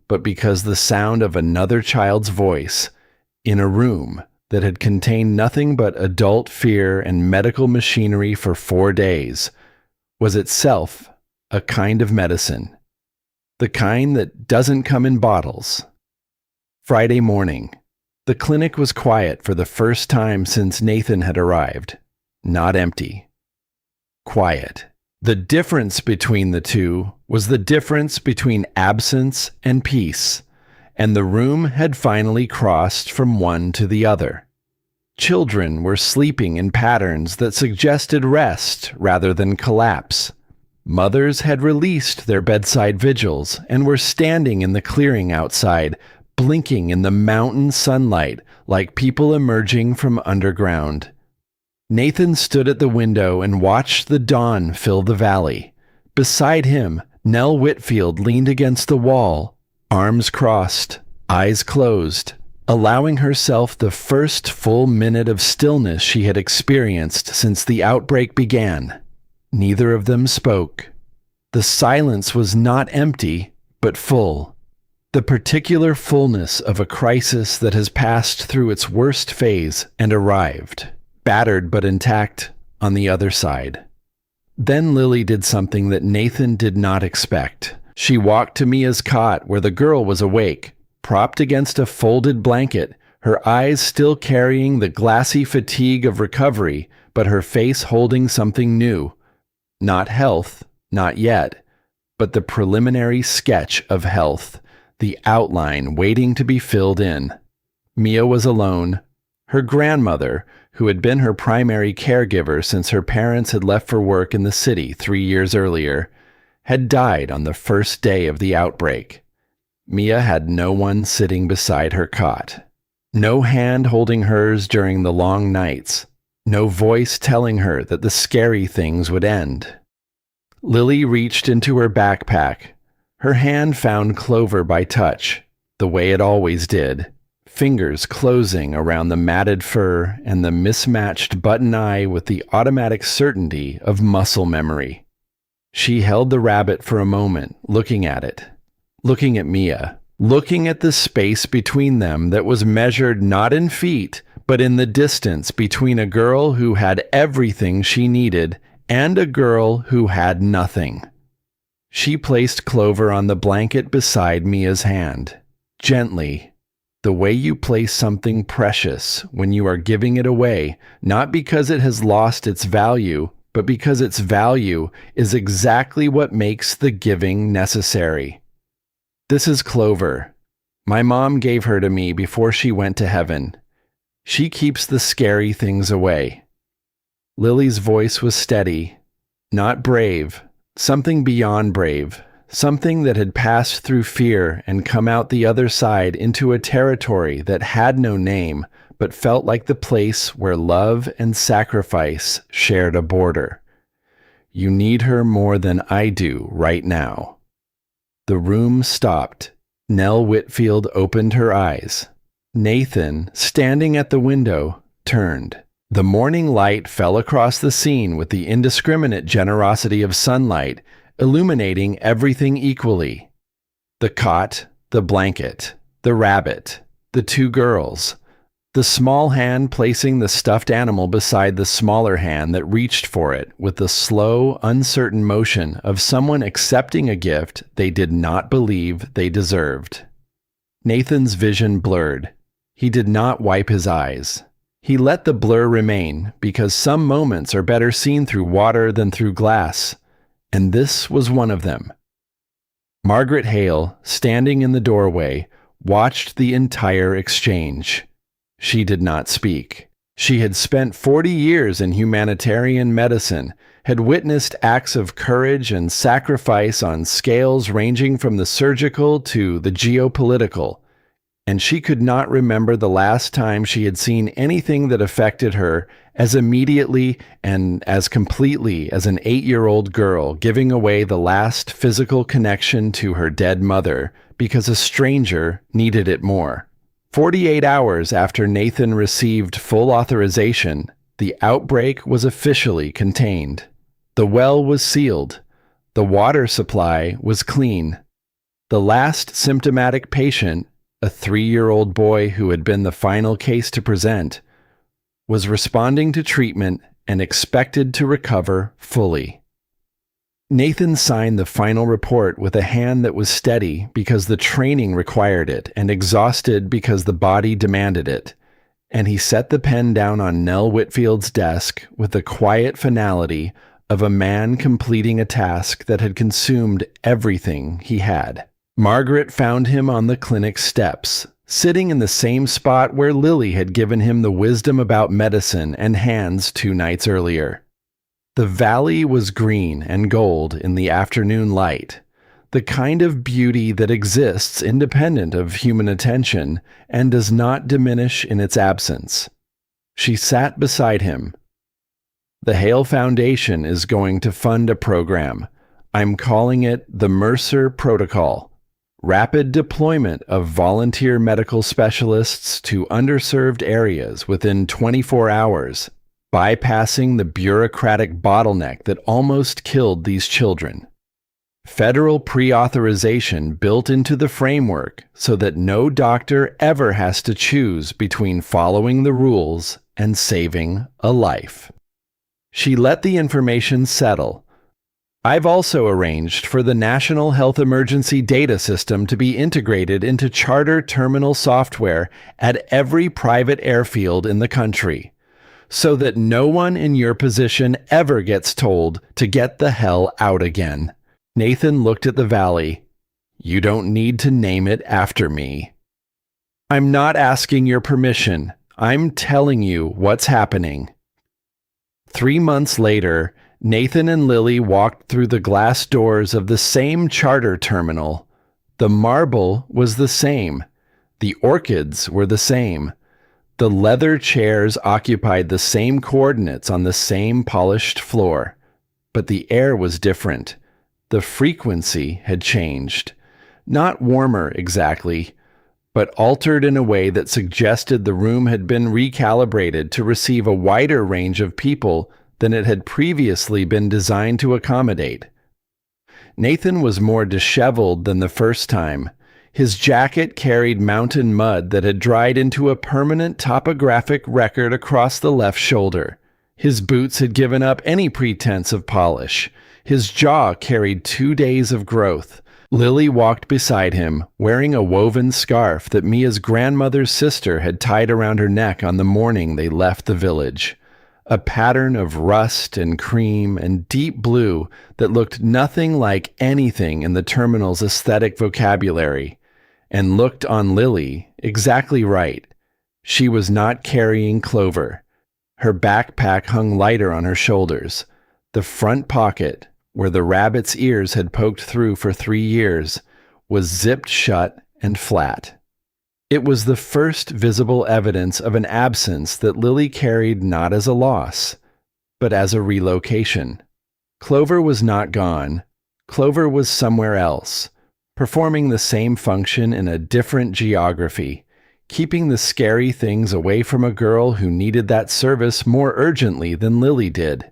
but because the sound of another child's voice in a room that had contained nothing but adult fear and medical machinery for 4 days was itself a kind of medicine, the kind that doesn't come in bottles. Friday morning. The clinic was quiet for the first time since Nathan had arrived. Not empty. Quiet. The difference between the two was the difference between absence and peace, and the room had finally crossed from one to the other. Children were sleeping in patterns that suggested rest rather than collapse. Mothers had released their bedside vigils and were standing in the clearing outside, blinking in the mountain sunlight like people emerging from underground. Nathan stood at the window and watched the dawn fill the valley. Beside him, Nell Whitfield leaned against the wall, arms crossed, eyes closed, allowing herself the first full minute of stillness she had experienced since the outbreak began. Neither of them spoke. The silence was not empty, but full. The particular fullness of a crisis that has passed through its worst phase and arrived, battered but intact, on the other side. Then Lily did something that Nathan did not expect. She walked to Mia's cot where the girl was awake, propped against a folded blanket, her eyes still carrying the glassy fatigue of recovery, but her face holding something new. Not health, not yet, but the preliminary sketch of health, the outline waiting to be filled in. Mia was alone. Her grandmother, who had been her primary caregiver since her parents had left for work in the city 3 years earlier, had died on the first day of the outbreak. Mia had no one sitting beside her cot. No hand holding hers during the long nights. No voice telling her that the scary things would end. Lily reached into her backpack. Her hand found Clover by touch, the way it always did, fingers closing around the matted fur and the mismatched button eye with the automatic certainty of muscle memory. She held the rabbit for a moment, looking at it, looking at Mia, looking at the space between them that was measured not in feet, but in the distance between a girl who had everything she needed and a girl who had nothing. She placed Clover on the blanket beside Mia's hand, gently, the way you place something precious when you are giving it away, not because it has lost its value, but because its value is exactly what makes the giving necessary. This is Clover. My mom gave her to me before she went to heaven. She keeps the scary things away. Lily's voice was steady, not brave, something beyond brave, something that had passed through fear and come out the other side into a territory that had no name, but felt like the place where love and sacrifice shared a border. You need her more than I do right now. The room stopped. Nell Whitfield opened her eyes. Nathan, standing at the window, turned. The morning light fell across the scene with the indiscriminate generosity of sunlight, illuminating everything equally. The cot, the blanket, the rabbit, the two girls, the small hand placing the stuffed animal beside the smaller hand that reached for it with the slow, uncertain motion of someone accepting a gift they did not believe they deserved. Nathan's vision blurred. He did not wipe his eyes. He let the blur remain because some moments are better seen through water than through glass, and this was one of them. Margaret Hale, standing in the doorway, watched the entire exchange. She did not speak. She had spent 40 years in humanitarian medicine, had witnessed acts of courage and sacrifice on scales ranging from the surgical to the geopolitical, and she could not remember the last time she had seen anything that affected her as immediately and as completely as an 8-year-old girl giving away the last physical connection to her dead mother because a stranger needed it more. 48 hours after Nathan received full authorization, the outbreak was officially contained. The well was sealed. The water supply was clean. The last symptomatic patient, a 3-year-old boy who had been the final case to present, was responding to treatment and expected to recover fully. Nathan signed the final report with a hand that was steady because the training required it and exhausted because the body demanded it, and he set the pen down on Nell Whitfield's desk with the quiet finality of a man completing a task that had consumed everything he had. Margaret found him on the clinic steps, sitting in the same spot where Lily had given him the wisdom about medicine and hands 2 nights earlier. The valley was green and gold in the afternoon light, the kind of beauty that exists independent of human attention and does not diminish in its absence. She sat beside him. The Hale Foundation is going to fund a program. I'm calling it the Mercer Protocol. Rapid deployment of volunteer medical specialists to underserved areas within 24 hours, bypassing the bureaucratic bottleneck that almost killed these children. Federal pre-authorization built into the framework so that no doctor ever has to choose between following the rules and saving a life. She let the information settle. I've also arranged for the National Health Emergency Data System to be integrated into charter terminal software at every private airfield in the country, so that no one in your position ever gets told to get the hell out again. Nathan looked at the valley. You don't need to name it after me. I'm not asking your permission. I'm telling you what's happening. 3 months later, Nathan and Lily walked through the glass doors of the same charter terminal. The marble was the same. The orchids were the same. The leather chairs occupied the same coordinates on the same polished floor. But the air was different. The frequency had changed. Not warmer exactly, but altered in a way that suggested the room had been recalibrated to receive a wider range of people than it had previously been designed to accommodate. Nathan was more disheveled than the first time. His jacket carried mountain mud that had dried into a permanent topographic record across the left shoulder. His boots had given up any pretense of polish. His jaw carried 2 days of growth. Lily walked beside him, wearing a woven scarf that Mia's grandmother's sister had tied around her neck on the morning they left the village. A pattern of rust and cream and deep blue that looked nothing like anything in the terminal's aesthetic vocabulary, and looked on Lily exactly right. She was not carrying Clover. Her backpack hung lighter on her shoulders. The front pocket, where the rabbit's ears had poked through for 3 years, was zipped shut and flat. It was the first visible evidence of an absence that Lily carried not as a loss, but as a relocation. Clover was not gone. Clover was somewhere else, performing the same function in a different geography, keeping the scary things away from a girl who needed that service more urgently than Lily did.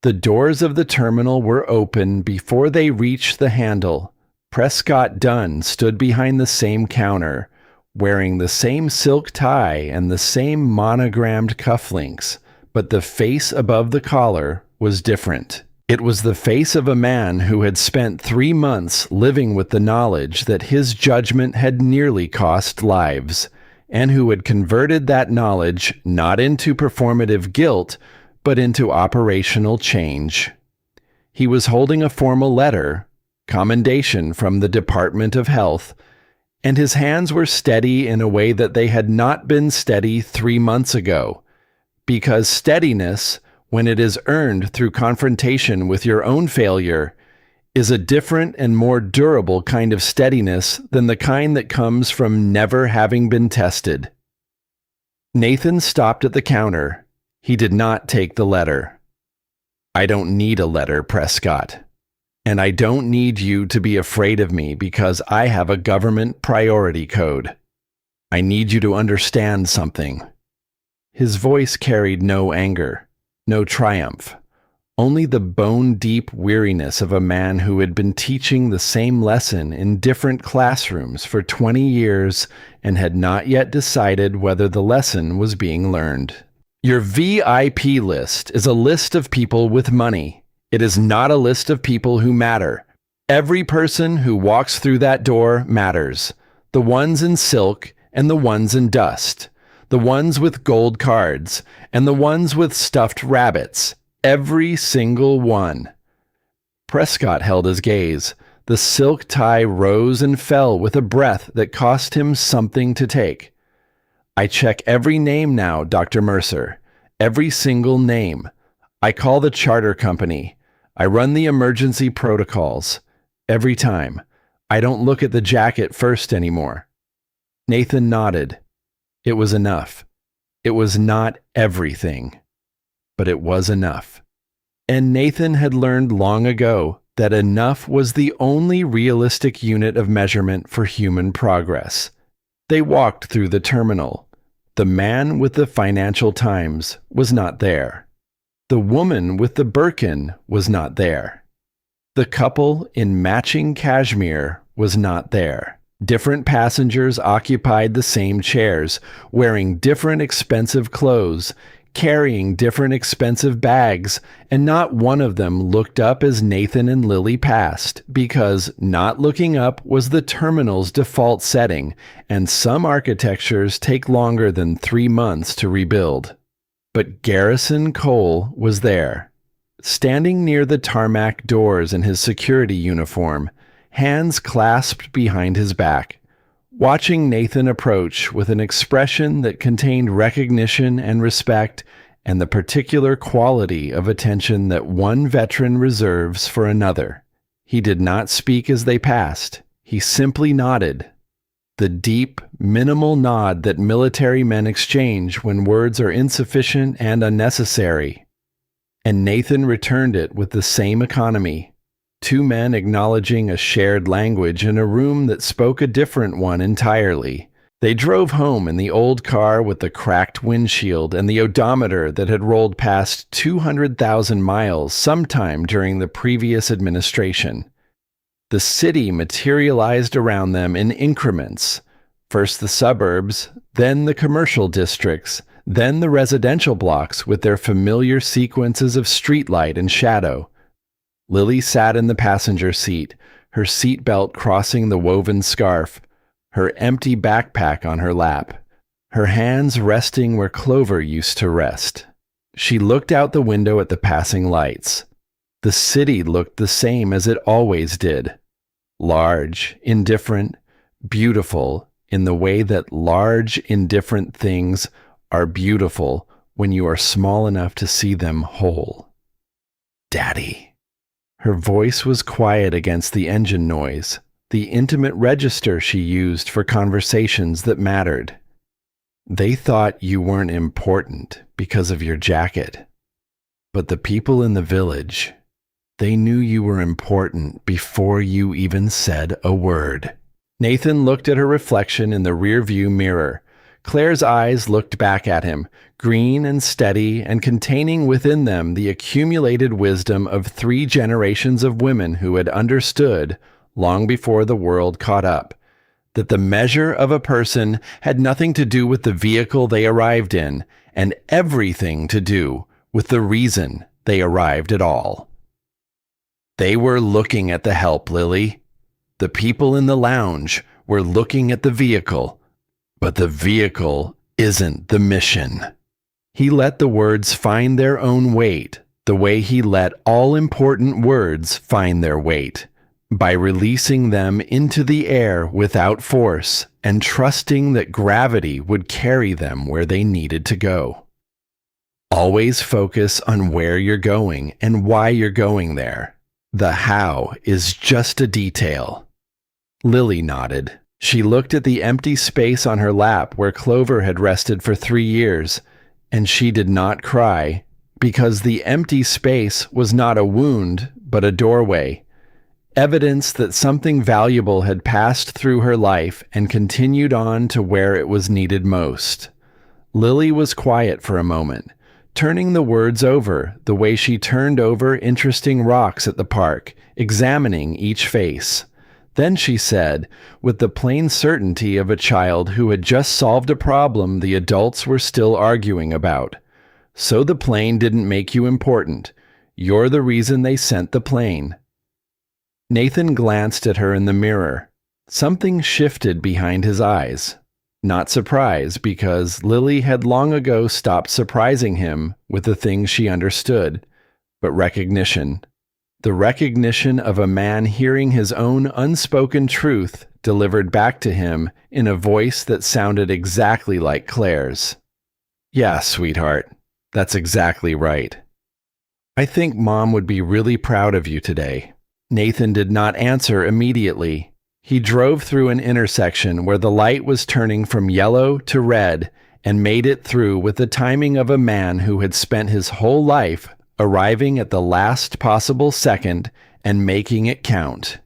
The doors of the terminal were open before they reached the handle. Prescott Dunn stood behind the same counter, wearing the same silk tie and the same monogrammed cufflinks, but the face above the collar was different. It was the face of a man who had spent 3 months living with the knowledge that his judgment had nearly cost lives. and who had converted that knowledge not into performative guilt, but into operational change. He was holding a formal letter, commendation from the Department of Health, and his hands were steady in a way that they had not been steady 3 months ago, because steadiness, when it is earned through confrontation with your own failure, is a different and more durable kind of steadiness than the kind that comes from never having been tested. Nathan stopped at the counter. He did not take the letter. "I don't need a letter, Prescott. And I don't need you to be afraid of me because I have a government priority code. I need you to understand something." His voice carried no anger, no triumph, only the bone-deep weariness of a man who had been teaching the same lesson in different classrooms for 20 years and had not yet decided whether the lesson was being learned. Your VIP list is a list of people with money. It is not a list of people who matter. Every person who walks through that door matters. The ones in silk and the ones in dust. The ones with gold cards and the ones with stuffed rabbits. Every single one. Prescott held his gaze. The silk tie rose and fell with a breath that cost him something to take. "I check every name now, Dr. Mercer. Every single name. I call the charter company. I run the emergency protocols. Every time. I don't look at the jacket first anymore." Nathan nodded. It was enough. It was not everything, but it was enough. And Nathan had learned long ago that enough was the only realistic unit of measurement for human progress. They walked through the terminal. The man with the Financial Times was not there. The woman with the Birkin was not there. The couple in matching cashmere was not there. Different passengers occupied the same chairs, wearing different expensive clothes, carrying different expensive bags, and not one of them looked up as Nathan and Lily passed, because not looking up was the terminal's default setting, and some architectures take longer than 3 months to rebuild. But Garrison Cole was there, standing near the tarmac doors in his security uniform, hands clasped behind his back, watching Nathan approach with an expression that contained recognition and respect and the particular quality of attention that one veteran reserves for another. He did not speak as they passed. He simply nodded. The deep, minimal nod that military men exchange when words are insufficient and unnecessary. And Nathan returned it with the same economy. 2 men acknowledging a shared language in a room that spoke a different one entirely. They drove home in the old car with the cracked windshield and the odometer that had rolled past 200,000 miles sometime during the previous administration. The city materialized around them in increments. First the suburbs, then the commercial districts, then the residential blocks with their familiar sequences of streetlight and shadow. Lily sat in the passenger seat, her seatbelt crossing the woven scarf, her empty backpack on her lap, her hands resting where Clover used to rest. She looked out the window at the passing lights. The city looked the same as it always did. Large, indifferent, beautiful in the way that large, indifferent things are beautiful when you are small enough to see them whole. "Daddy." Her voice was quiet against the engine noise, the intimate register she used for conversations that mattered. "They thought you weren't important because of your jacket. But the people in the village, they knew you were important before you even said a word." Nathan looked at her reflection in the rearview mirror. Claire's eyes looked back at him, green and steady and containing within them the accumulated wisdom of 3 generations of women who had understood, long before the world caught up, that the measure of a person had nothing to do with the vehicle they arrived in, and everything to do with the reason they arrived at all. They were looking at the help, Lily. The people in the lounge were looking at the vehicle, but the vehicle isn't the mission. He let the words find their own weight, the way he let all important words find their weight, by releasing them into the air without force and trusting that gravity would carry them where they needed to go. Always focus on where you're going and why you're going there. The how is just a detail. Lily nodded. She looked at the empty space on her lap where Clover had rested for 3 years, and she did not cry, because the empty space was not a wound, but a doorway. Evidence that something valuable had passed through her life and continued on to where it was needed most. Lily was quiet for a moment, turning the words over the way she turned over interesting rocks at the park, examining each face. Then she said, with the plain certainty of a child who had just solved a problem the adults were still arguing about, "So the plane didn't make you important. You're the reason they sent the plane." Nathan glanced at her in the mirror. Something shifted behind his eyes. Not surprise, because Lily had long ago stopped surprising him with the things she understood, but recognition. The recognition of a man hearing his own unspoken truth delivered back to him in a voice that sounded exactly like Claire's. "Yeah, sweetheart, that's exactly right. I think Mom would be really proud of you today." Nathan did not answer immediately. He drove through an intersection where the light was turning from yellow to red and made it through with the timing of a man who had spent his whole life arriving at the last possible second and making it count.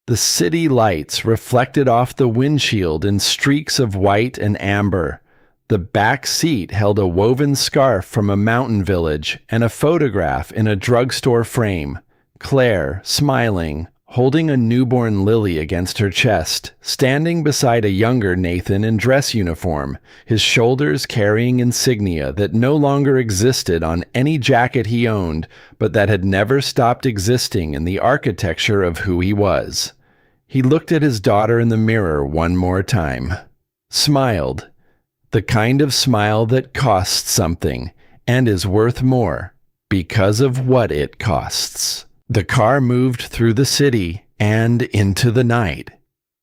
The city lights reflected off the windshield in streaks of white and amber. The back seat held a woven scarf from a mountain village and a photograph in a drugstore frame. Claire, smiling, holding a newborn Lily against her chest, standing beside a younger Nathan in dress uniform, his shoulders carrying insignia that no longer existed on any jacket he owned, but that had never stopped existing in the architecture of who he was. He looked at his daughter in the mirror one more time. Smiled. The kind of smile that costs something and is worth more because of what it costs. The car moved through the city and into the night,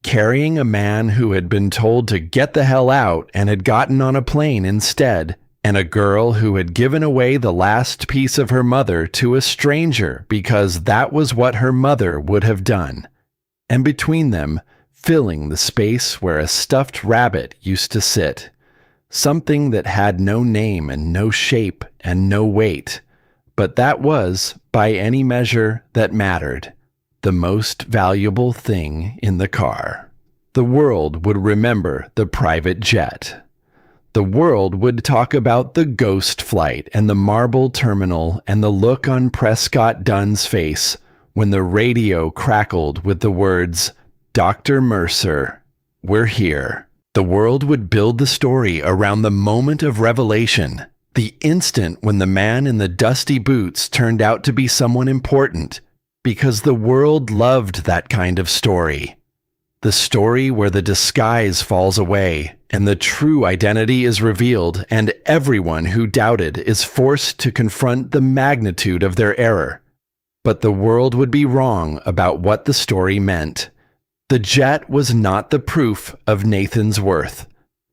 carrying a man who had been told to get the hell out and had gotten on a plane instead, and a girl who had given away the last piece of her mother to a stranger because that was what her mother would have done. And between them, filling the space where a stuffed rabbit used to sit. Something that had no name and no shape and no weight. But that was, by any measure that mattered, the most valuable thing in the car. The world would remember the private jet. The world would talk about the ghost flight and the marble terminal and the look on Prescott Dunn's face when the radio crackled with the words, "Dr. Mercer, we're here." The world would build the story around the moment of revelation. The instant when the man in the dusty boots turned out to be someone important, because the world loved that kind of story. The story where the disguise falls away and the true identity is revealed and everyone who doubted is forced to confront the magnitude of their error. But the world would be wrong about what the story meant. The jet was not the proof of Nathan's worth.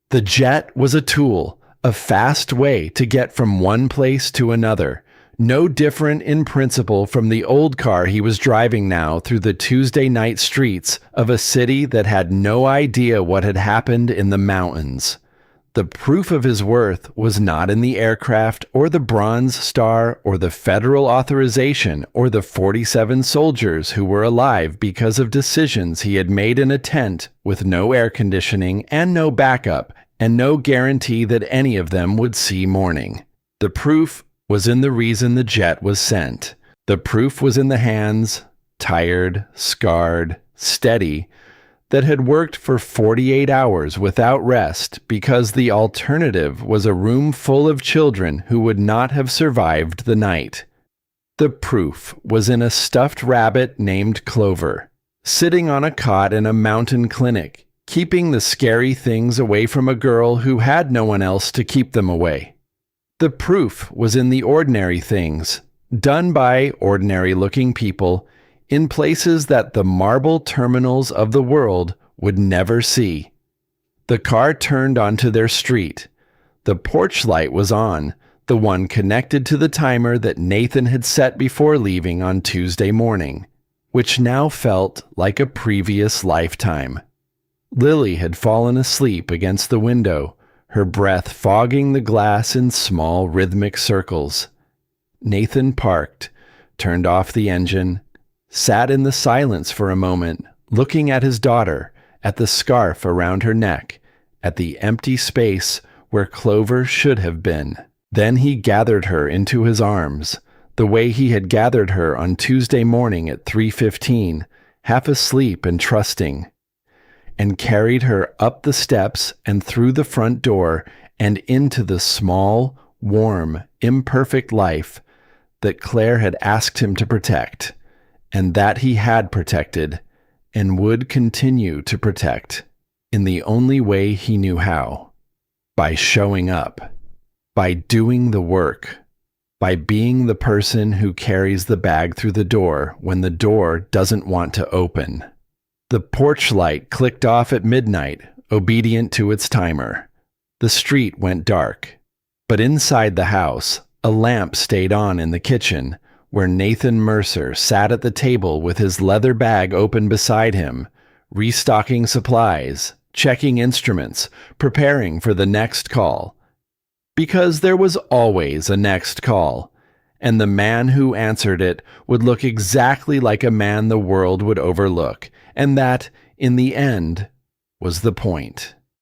The jet was a tool, a fast way to get from one place to another, no different in principle from the old car he was driving now through the Tuesday night streets of a city that had no idea what had happened in the mountains. The proof of his worth was not in the aircraft or the Bronze Star or the federal authorization or the 47 soldiers who were alive because of decisions he had made in a tent with no air conditioning and no backup, and no guarantee that any of them would see morning. The proof was in the reason the jet was sent. The proof was in the hands, tired, scarred, steady, that had worked for 48 hours without rest because the alternative was a room full of children who would not have survived the night. The proof was in a stuffed rabbit named Clover, sitting on a cot in a mountain clinic, keeping the scary things away from a girl who had no one else to keep them away. The proof was in the ordinary things, done by ordinary-looking people, in places that the marble terminals of the world would never see. The car turned onto their street. The porch light was on, the one connected to the timer that Nathan had set before leaving on Tuesday morning, which now felt like a previous lifetime. Lily had fallen asleep against the window, her breath fogging the glass in small rhythmic circles. Nathan parked, turned off the engine, sat in the silence for a moment, looking at his daughter, at the scarf around her neck, at the empty space where Clover should have been. Then he gathered her into his arms, the way he had gathered her on Tuesday morning at 3:15, half asleep and trusting, and carried her up the steps and through the front door and into the small, warm, imperfect life that Claire had asked him to protect, and that he had protected and would continue to protect in the only way he knew how: by showing up, by doing the work, by being the person who carries the bag through the door when the door doesn't want to open. The porch light clicked off at midnight, obedient to its timer. The street went dark. But inside the house, a lamp stayed on in the kitchen, where Nathan Mercer sat at the table with his leather bag open beside him, restocking supplies, checking instruments, preparing for the next call. Because there was always a next call, and the man who answered it would look exactly like a man the world would overlook, and that, in the end, was the point.